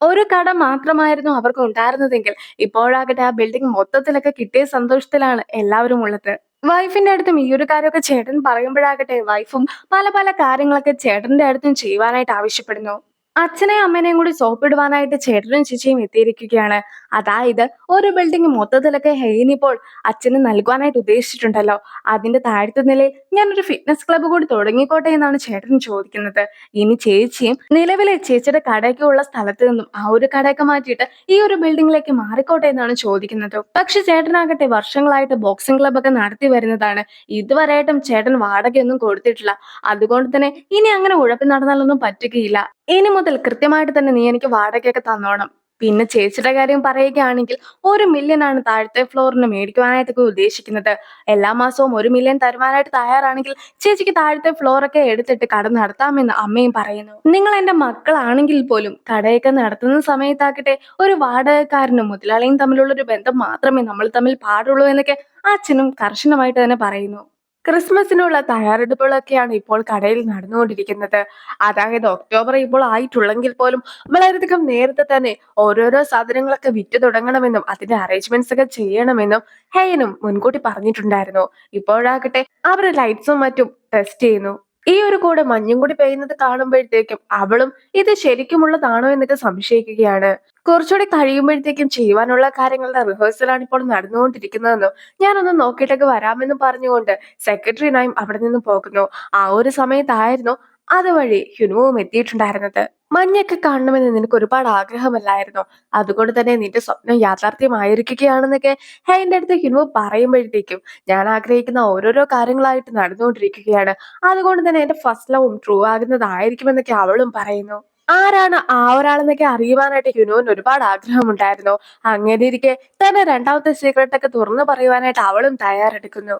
ഒരു കട മാത്രമായിരുന്നു അവർക്ക് ഉണ്ടായിരുന്നതെങ്കിൽ ഇപ്പോഴാകട്ടെ ആ ബിൽഡിംഗ് മൊത്തത്തിലൊക്കെ കിട്ടിയ സന്തോഷത്തിലാണ് എല്ലാവരും ഉള്ളത്. വൈഫിന്റെ അടുത്തും ഈ ഒരു കാര്യമൊക്കെ ചേട്ടൻ പറയുമ്പോഴാകട്ടെ വൈഫും പല പല കാര്യങ്ങളൊക്കെ ചേട്ടന്റെ അടുത്തും ചെയ്യുവാനായിട്ട് ആവശ്യപ്പെടുന്നു. അച്ഛനെയും അമ്മേനെയും കൂടി സോപ്പിടുവാനായിട്ട് ചേട്ടനും ചേച്ചിയും എത്തിയിരിക്കുകയാണ്. അതായത് ഒരു ബിൽഡിംഗ് മൊത്തത്തിലൊക്കെ ഹെയ്നിപ്പോൾ അച്ഛന് നൽകുവാനായിട്ട് ഉദ്ദേശിച്ചിട്ടുണ്ടല്ലോ. അതിന്റെ താഴത്തെ നിലയിൽ ഞാനൊരു ഫിറ്റ്നസ് ക്ലബ്ബ് കൂടി തുടങ്ങിക്കോട്ടെ എന്നാണ് ചേട്ടൻ ചോദിക്കുന്നത്. ഇനി ചേച്ചിയും നിലവിലെ ചേച്ചിയുടെ കടയൊക്കെ ഉള്ള സ്ഥലത്ത് നിന്നും ആ ഒരു കടയൊക്കെ മാറ്റിയിട്ട് ഈ ഒരു ബിൽഡിംഗിലേക്ക് മാറിക്കോട്ടെ എന്നാണ് ചോദിക്കുന്നത്. പക്ഷെ ചേട്ടനാകട്ടെ വർഷങ്ങളായിട്ട് ബോക്സിംഗ് ക്ലബ്ബ് ഒക്കെ നടത്തി വരുന്നതാണ്. ഇതുവരെയായിട്ടും ചേട്ടൻ വാടകയൊന്നും കൊടുത്തിട്ടില്ല. അതുകൊണ്ട് തന്നെ ഇനി അങ്ങനെ ഉഴപ്പി നടന്നാലൊന്നും പറ്റുകയില്ല. ഇനി മുതൽ കൃത്യമായിട്ട് തന്നെ നീ എനിക്ക് വാടകയൊക്കെ തന്നോണം. പിന്നെ ചേച്ചിയുടെ കാര്യം പറയുകയാണെങ്കിൽ 1 മില്യൺ ആണ് താഴത്തെ ഫ്ലോറിന് മേടിക്കുവാനായിട്ടൊക്കെ ഉദ്ദേശിക്കുന്നത്. എല്ലാ മാസവും 1 മില്യൺ തരുവാനായിട്ട് തയ്യാറാണെങ്കിൽ ചേച്ചിക്ക് താഴത്തെ ഫ്ലോറൊക്കെ എടുത്തിട്ട് കട നടത്താമെന്ന് അമ്മയും പറയുന്നു. നിങ്ങൾ എന്റെ മക്കളാണെങ്കിൽ പോലും കടയൊക്കെ നടത്തുന്ന സമയത്താകട്ടെ ഒരു വാടകക്കാരനും മുതലാളിയും തമ്മിലുള്ള ഒരു ബന്ധം മാത്രമേ നമ്മൾ തമ്മിൽ പാടുള്ളൂ എന്നൊക്കെ അച്ഛനും കർശനമായിട്ട് തന്നെ പറയുന്നു. ക്രിസ്മസിനുള്ള തയ്യാറെടുപ്പുകളൊക്കെയാണ് ഇപ്പോൾ കടയിൽ നടന്നുകൊണ്ടിരിക്കുന്നത്. അതായത് ഒക്ടോബർ ഇപ്പോൾ ആയിട്ടുള്ളെങ്കിൽ പോലും വളരെയധികം നേരത്തെ തന്നെ ഓരോരോ സാധനങ്ങളൊക്കെ വിറ്റ് തുടങ്ങണമെന്നും അതിന്റെ അറേഞ്ച്മെന്റ്സ് ഒക്കെ ചെയ്യണമെന്നും ഹെയ്നും മുൻകൂട്ടി പറഞ്ഞിട്ടുണ്ടായിരുന്നു. ഇപ്പോഴാകട്ടെ അവര് ലൈറ്റ്സും മറ്റും ടെസ്റ്റ് ചെയ്യുന്നു. ഈ ഒരു കൂടെ മഞ്ഞും കൂടി പെയ്യുന്നത് കാണുമ്പോഴത്തേക്കും അവളും ഇത് ശരിക്കുമുള്ളതാണോ എന്നൊക്കെ സംശയിക്കുകയാണ്. കുറച്ചുകൂടി കഴിയുമ്പോഴത്തേക്കും ചെയ്യുവാനുള്ള കാര്യങ്ങളുടെ റിഹേഴ്സലാണ് ഇപ്പോൾ നടന്നുകൊണ്ടിരിക്കുന്നതെന്നും ഞാനൊന്ന് നോക്കിയിട്ടൊക്കെ വരാമെന്ന് പറഞ്ഞുകൊണ്ട് സെക്രട്ടറിനായും അവിടെ നിന്ന് പോകുന്നു. ആ ഒരു സമയത്തായിരുന്നു അതുവഴി ഹ്യുനുവും എത്തിയിട്ടുണ്ടായിരുന്നത്. മഞ്ഞൊക്കെ കാണണമെന്ന് നിനക്ക് ഒരുപാട് ആഗ്രഹമല്ലായിരുന്നോ? അതുകൊണ്ട് തന്നെ നിന്റെ സ്വപ്നം യാഥാർത്ഥ്യമായിരിക്കുകയാണെന്നൊക്കെ എന്റെ അടുത്ത് ഹ്യുനുവ് പറയുമ്പോഴത്തേക്കും ഞാൻ ആഗ്രഹിക്കുന്ന ഓരോരോ കാര്യങ്ങളായിട്ട് നടന്നുകൊണ്ടിരിക്കുകയാണ്. അതുകൊണ്ട് തന്നെ എന്റെ ഫസ്റ്റ് ലവും ട്രൂ ആകുന്നതായിരിക്കുമെന്നൊക്കെ അവളും പറയുന്നു. ആരാണ് ആ ഒരാളെന്നൊക്കെ അറിയുവാനായിട്ട് ഹ്യുനുവിന് ഒരുപാട് ആഗ്രഹമുണ്ടായിരുന്നു. അങ്ങനെ ഇരിക്കെ തന്നെ രണ്ടാമത്തെ സീക്രട്ട് ഒക്കെ തുറന്നു പറയുവാനായിട്ട് അവളും തയ്യാറെടുക്കുന്നു.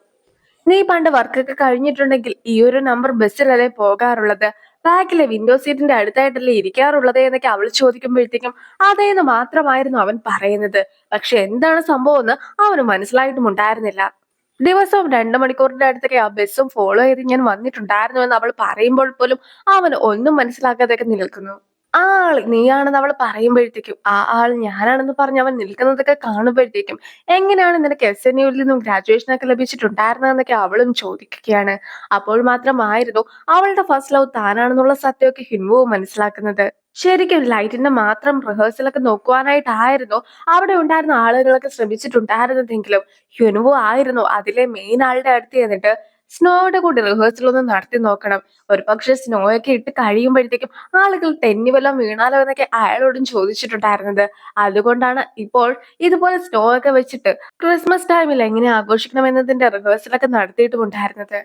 നീ പണ്ട് വർക്കൊക്കെ കഴിഞ്ഞിട്ടുണ്ടെങ്കിൽ ഈ ഒരു നമ്പർ ബസ്സിലല്ലേ പോകാറുള്ളത്? ബാക്കിലെ വിൻഡോ സീറ്റിന്റെ അടുത്തായിട്ടല്ലേ ഇരിക്കാറുള്ളത് എന്നൊക്കെ അവൾ ചോദിക്കുമ്പോഴത്തേക്കും അതേന്ന് മാത്രമായിരുന്നു അവൻ പറയുന്നത്. പക്ഷെ എന്താണ് സംഭവം എന്ന് അവന് മനസ്സിലായിട്ടും ഉണ്ടായിരുന്നില്ല. ദിവസവും 2 മണിക്കൂറിന്റെ അടുത്തൊക്കെ ആ ബസ്സും ഫോളോ ചെയ്ത് ഞാൻ വന്നിട്ടുണ്ടായിരുന്നു എന്ന് അവൾ പറയുമ്പോൾ പോലും അവൻ ഒന്നും മനസ്സിലാക്കാതെയൊക്കെ നിൽക്കുന്നു. ആ ആൾ നീയാണെന്ന് അവൾ പറയുമ്പോഴത്തേക്കും ആ ആൾ ഞാനാണെന്ന് പറഞ്ഞ് അവൻ നിൽക്കുന്നതൊക്കെ കാണുമ്പോഴത്തേക്കും എങ്ങനെയാണ് നിനക്ക് SNUവിൽ നിന്നും ഗ്രാജുവേഷൻ ഒക്കെ ലഭിച്ചിട്ടുണ്ടായിരുന്നതെന്നൊക്കെ അവളും ചോദിക്കുകയാണ്. അപ്പോൾ മാത്രമായിരുന്നു അവളുടെ ഫസ്റ്റ് ലവ് താനാണെന്നുള്ള സത്യമൊക്കെ ഹിൻവുവും മനസ്സിലാക്കുന്നത്. ശരിക്കും ലൈറ്റിന്റെ മാത്രം റിഹേഴ്സലൊക്കെ നോക്കുവാനായിട്ടായിരുന്നു അവിടെ ഉണ്ടായിരുന്ന ആളുകളൊക്കെ ശ്രമിച്ചിട്ടുണ്ടായിരുന്നതെങ്കിലും ഹ്യുനുവോ ആയിരുന്നു അതിലെ മെയിൻ ആളുടെ അടുത്ത് ചെന്നിട്ട് സ്നോയുടെ കൂടി റിഹേഴ്സൽ ഒന്ന് നടത്തി നോക്കണം. ഒരു പക്ഷെ സ്നോയൊക്കെ ഇട്ട് കഴിയുമ്പോഴത്തേക്കും ആളുകൾ തെന്നി വല്ലതും വീണാലോ എന്നൊക്കെ അയാളോടും ചോദിച്ചിട്ടുണ്ടായിരുന്നത്. അതുകൊണ്ടാണ് ഇപ്പോൾ ഇതുപോലെ സ്നോ ഒക്കെ വെച്ചിട്ട് ക്രിസ്മസ് ടൈമിൽ എങ്ങനെ ആഘോഷിക്കണം എന്നതിന്റെ റിഹേഴ്സലൊക്കെ നടത്തിയിട്ടുമുണ്ടായിരുന്നത്.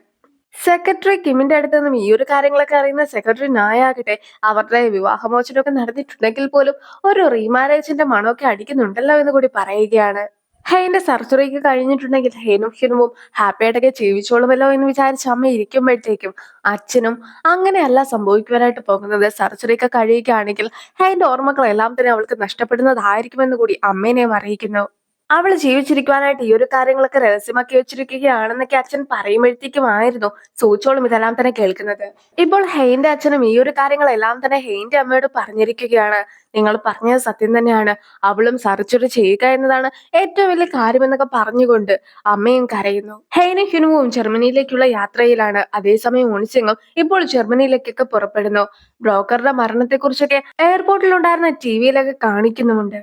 സെക്രട്ടറി കിമ്മിന്റെ അടുത്ത് നിന്നും ഈ ഒരു കാര്യങ്ങളൊക്കെ അറിയുന്ന സെക്രട്ടറി നായാകട്ടെ അവരുടെ വിവാഹമോചനമൊക്കെ നടന്നിട്ടുണ്ടെങ്കിൽ പോലും ഒരു റീമാരേജിന്റെ മണമൊക്കെ അടിക്കുന്നുണ്ടല്ലോ എന്ന് കൂടി പറയുകയാണ്. ഹെയ്ന്റെ സർജറിക്ക് കഴിഞ്ഞിട്ടുണ്ടെങ്കിൽ ഹെയ്നും ഹിനുവും ഹാപ്പി ആയിട്ടൊക്കെ ജീവിച്ചോളുമല്ലോ എന്ന് വിചാരിച്ച് അമ്മ ഇരിക്കുമ്പോഴത്തേക്കും അച്ഛനും അങ്ങനെയല്ല സംഭവിക്കുവാനായിട്ട് പോകുന്നത്. സർജറി ഒക്കെ കഴിയുകയാണെങ്കിൽ ഹെയ്ന്റെ ഓർമ്മകളെല്ലാം തന്നെ അവൾക്ക് നഷ്ടപ്പെടുന്നതായിരിക്കുമെന്ന് കൂടി അമ്മേനെയും അറിയിക്കുന്നു. അവള് ജീവിച്ചിരിക്കുവാനായിട്ട് ഈ ഒരു കാര്യങ്ങളൊക്കെ രഹസ്യമാക്കി വെച്ചിരിക്കുകയാണെന്നൊക്കെ അച്ഛൻ പറയുമ്പോഴത്തേക്കുമായിരുന്നു സൂചോളും ഇതെല്ലാം തന്നെ കേൾക്കുന്നത്. ഇപ്പോൾ ഹെയിന്റെ അച്ഛനും ഈ ഒരു കാര്യങ്ങളെല്ലാം തന്നെ ഹെയിന്റെ അമ്മയോട് പറഞ്ഞിരിക്കുകയാണ്. നിങ്ങൾ പറഞ്ഞത് സത്യം തന്നെയാണ്. അവളും സർജറി ചെയ്യുക എന്നതാണ് ഏറ്റവും വലിയ കാര്യമെന്നൊക്കെ പറഞ്ഞുകൊണ്ട് അമ്മയും കരയുന്നു. ഹെയിനും ഹ്യുനുവും ജർമ്മനിയിലേക്കുള്ള യാത്രയിലാണ്. അതേസമയം ഉൺസിങ്ങും ഇപ്പോൾ ജർമ്മനിയിലേക്കൊക്കെ പുറപ്പെടുന്നു. ബ്രോക്കറുടെ മരണത്തെക്കുറിച്ചൊക്കെ എയർപോർട്ടിലുണ്ടായിരുന്ന ടിവിയിലൊക്കെ കാണിക്കുന്നുമുണ്ട്.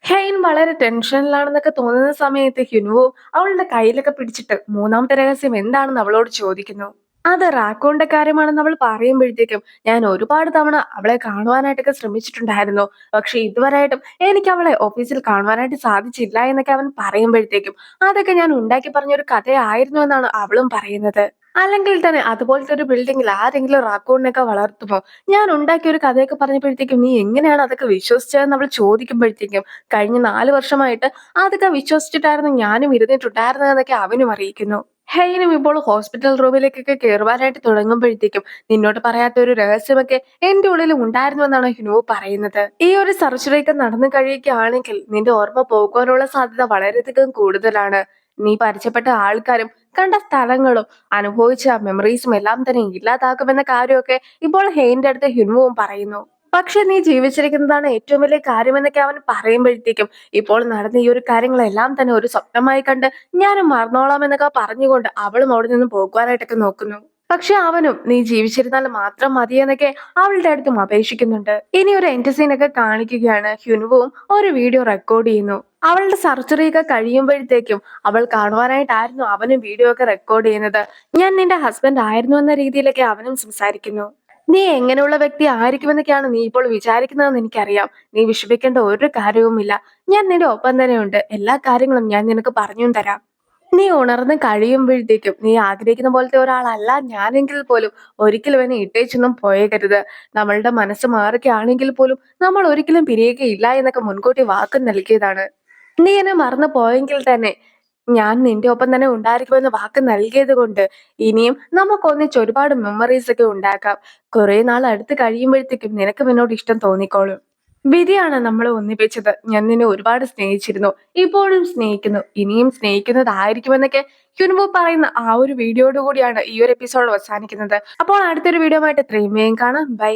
ഹെയ്ൻ വളരെ ടെൻഷനിലാണെന്നൊക്കെ തോന്നുന്ന സമയത്ത് ഹ്യുനുവും അവളുടെ കയ്യിലൊക്കെ പിടിച്ചിട്ട് മൂന്നാമത്തെ രഹസ്യം എന്താണെന്ന് അവളോട് ചോദിക്കുന്നു. അത് റാക്കോണിന്റെ കാര്യമാണെന്ന് അവൾ പറയുമ്പോഴത്തേക്കും ഞാൻ ഒരുപാട് തവണ അവളെ കാണുവാനായിട്ടൊക്കെ ശ്രമിച്ചിട്ടുണ്ടായിരുന്നു. പക്ഷെ ഇതുവരെയായിട്ടും എനിക്ക് അവളെ ഓഫീസിൽ കാണുവാനായിട്ട് സാധിച്ചില്ല എന്നൊക്കെ അവൻ പറയുമ്പോഴത്തേക്കും അതൊക്കെ ഞാൻ ഉണ്ടാക്കി പറഞ്ഞൊരു കഥയായിരുന്നു എന്നാണ് അവളും പറയുന്നത്. അല്ലെങ്കിൽ തന്നെ അതുപോലത്തെ ഒരു ബിൽഡിങ്ങിൽ ആരെങ്കിലും റാക്കൂണിനൊക്കെ വളർത്തുമോ? ഞാൻ ഉണ്ടാക്കിയ ഒരു കഥയൊക്കെ പറഞ്ഞപ്പോഴത്തേക്കും നീ എങ്ങനെയാണ് അതൊക്കെ വിശ്വസിച്ചതെന്ന് അവൾ ചോദിക്കുമ്പോഴത്തേക്കും കഴിഞ്ഞ 4 വർഷമായിട്ട് അതൊക്കെ വിശ്വസിച്ചിട്ടായിരുന്നു ഞാനും ഇരുന്നിട്ടുണ്ടായിരുന്നതെന്നൊക്കെ അവനും അറിയിക്കുന്നു. ഹെയ്നും ഇപ്പോൾ ഹോസ്പിറ്റൽ റൂമിലേക്കൊക്കെ കയറുവാനായിട്ട് തുടങ്ങുമ്പോഴത്തേക്കും നിന്നോട് പറയാത്ത ഒരു രഹസ്യമൊക്കെ എന്റെ ഉള്ളിലും ഉണ്ടായിരുന്നു എന്നാണ് ഹിനുവോ പറയുന്നത്. ഈ ഒരു സർജറി ഒക്കെ നടന്നു കഴിയുകയാണെങ്കിൽ നിന്റെ ഓർമ്മ പോകുവാനുള്ള സാധ്യത വളരെയധികം കൂടുതലാണ്. നീ പരിചയപ്പെട്ട ആൾക്കാരും കണ്ട സ്ഥലങ്ങളും അനുഭവിച്ച മെമ്മറീസും എല്ലാം തന്നെ ഇല്ലാതാക്കുമെന്ന കാര്യമൊക്കെ ഇപ്പോൾ ഹെയിന്റെ അടുത്ത് ഹ്യുൻവുവും പറയുന്നു. പക്ഷെ നീ ജീവിച്ചിരിക്കുന്നതാണ് ഏറ്റവും വലിയ കാര്യമെന്നൊക്കെ അവൻ പറയുമ്പോഴത്തേക്കും ഇപ്പോൾ നടന്ന ഈ ഒരു കാര്യങ്ങളെല്ലാം തന്നെ ഒരു സ്വപ്നമായി കണ്ട് ഞാനും മറന്നോളാം എന്നൊക്കെ പറഞ്ഞുകൊണ്ട് അവളും അവിടെ നിന്ന് പോകുവാനായിട്ടൊക്കെ നോക്കുന്നു. പക്ഷെ അവനും നീ ജീവിച്ചിരുന്നാൽ മാത്രം മതി എന്നൊക്കെ അവളുടെ അടുത്തും അപേക്ഷിക്കുന്നുണ്ട്. ഇനി ഒരു എൻഡ് സീനൊക്കെ കാണിക്കുകയാണ്. ഹ്യുനുവും ഒരു വീഡിയോ റെക്കോർഡ് ചെയ്യുന്നു. അവളുടെ സർജറി ഒക്കെ കഴിയുമ്പോഴത്തേക്കും അവൾ കാണുവാനായിട്ടായിരുന്നു അവനും വീഡിയോ ഒക്കെ റെക്കോർഡ് ചെയ്യുന്നത്. ഞാൻ നിന്റെ ഹസ്ബൻഡ് ആയിരുന്നു എന്ന രീതിയിലൊക്കെ അവനും സംസാരിക്കുന്നു. നീ എങ്ങനെയുള്ള വ്യക്തി ആയിരിക്കുമെന്നൊക്കെയാണ് നീ ഇപ്പോൾ വിചാരിക്കുന്നതെന്ന് എനിക്കറിയാം. നീ വിഷമിക്കേണ്ട ഒരു കാര്യവുമില്ല. ഞാൻ നിന്റെ ഒപ്പം തന്നെയുണ്ട്. എല്ലാ കാര്യങ്ങളും ഞാൻ നിനക്ക് പറഞ്ഞും തരാം. നീ ഉണർന്ന് കഴിയുമ്പോഴത്തേക്കും നീ ആഗ്രഹിക്കുന്ന പോലത്തെ ഒരാളല്ല ഞാനെങ്കിൽ പോലും ഒരിക്കലും എന്നെ ഇട്ടേച്ചൊന്നും പോയേക്കരുത്. നമ്മളുടെ മനസ്സ് മാറുകയാണെങ്കിൽ പോലും നമ്മൾ ഒരിക്കലും പിരിയുകയില്ല എന്നൊക്കെ മുൻകൂട്ടി വാക്ക് നൽകിയതാണ്. നീ എന്നെ മറന്നു പോയെങ്കിൽ തന്നെ ഞാൻ നിന്റെ ഒപ്പം തന്നെ ഉണ്ടായിരിക്കുമെന്ന് വാക്ക് നൽകിയത് കൊണ്ട് ഇനിയും നമുക്കൊന്നിച്ച് ഒരുപാട് മെമ്മറീസ് ഒക്കെ ഉണ്ടാക്കാം. കുറെ നാൾ അടുത്ത് കഴിയുമ്പോഴത്തേക്കും നിനക്ക് എന്നോട് ഇഷ്ടം തോന്നിക്കോളും. വിധിയാണ് നമ്മളെ ഒന്നിപ്പിച്ചത്. ഞാൻ നിന്നെ ഒരുപാട് സ്നേഹിച്ചിരുന്നു. ഇപ്പോഴും സ്നേഹിക്കുന്നു. ഇനിയും സ്നേഹിക്കുന്നതായിരിക്കുമെന്നൊക്കെ ഹ്യുൻവോ പറയുന്ന ആ ഒരു വീഡിയോയോട് കൂടിയാണ് ഈ ഒരു എപ്പിസോഡ് അവസാനിക്കുന്നത്. അപ്പോൾ അടുത്തൊരു വീഡിയോ ആയിട്ട് എത്രയും വേഗം കാണാം. ബൈ.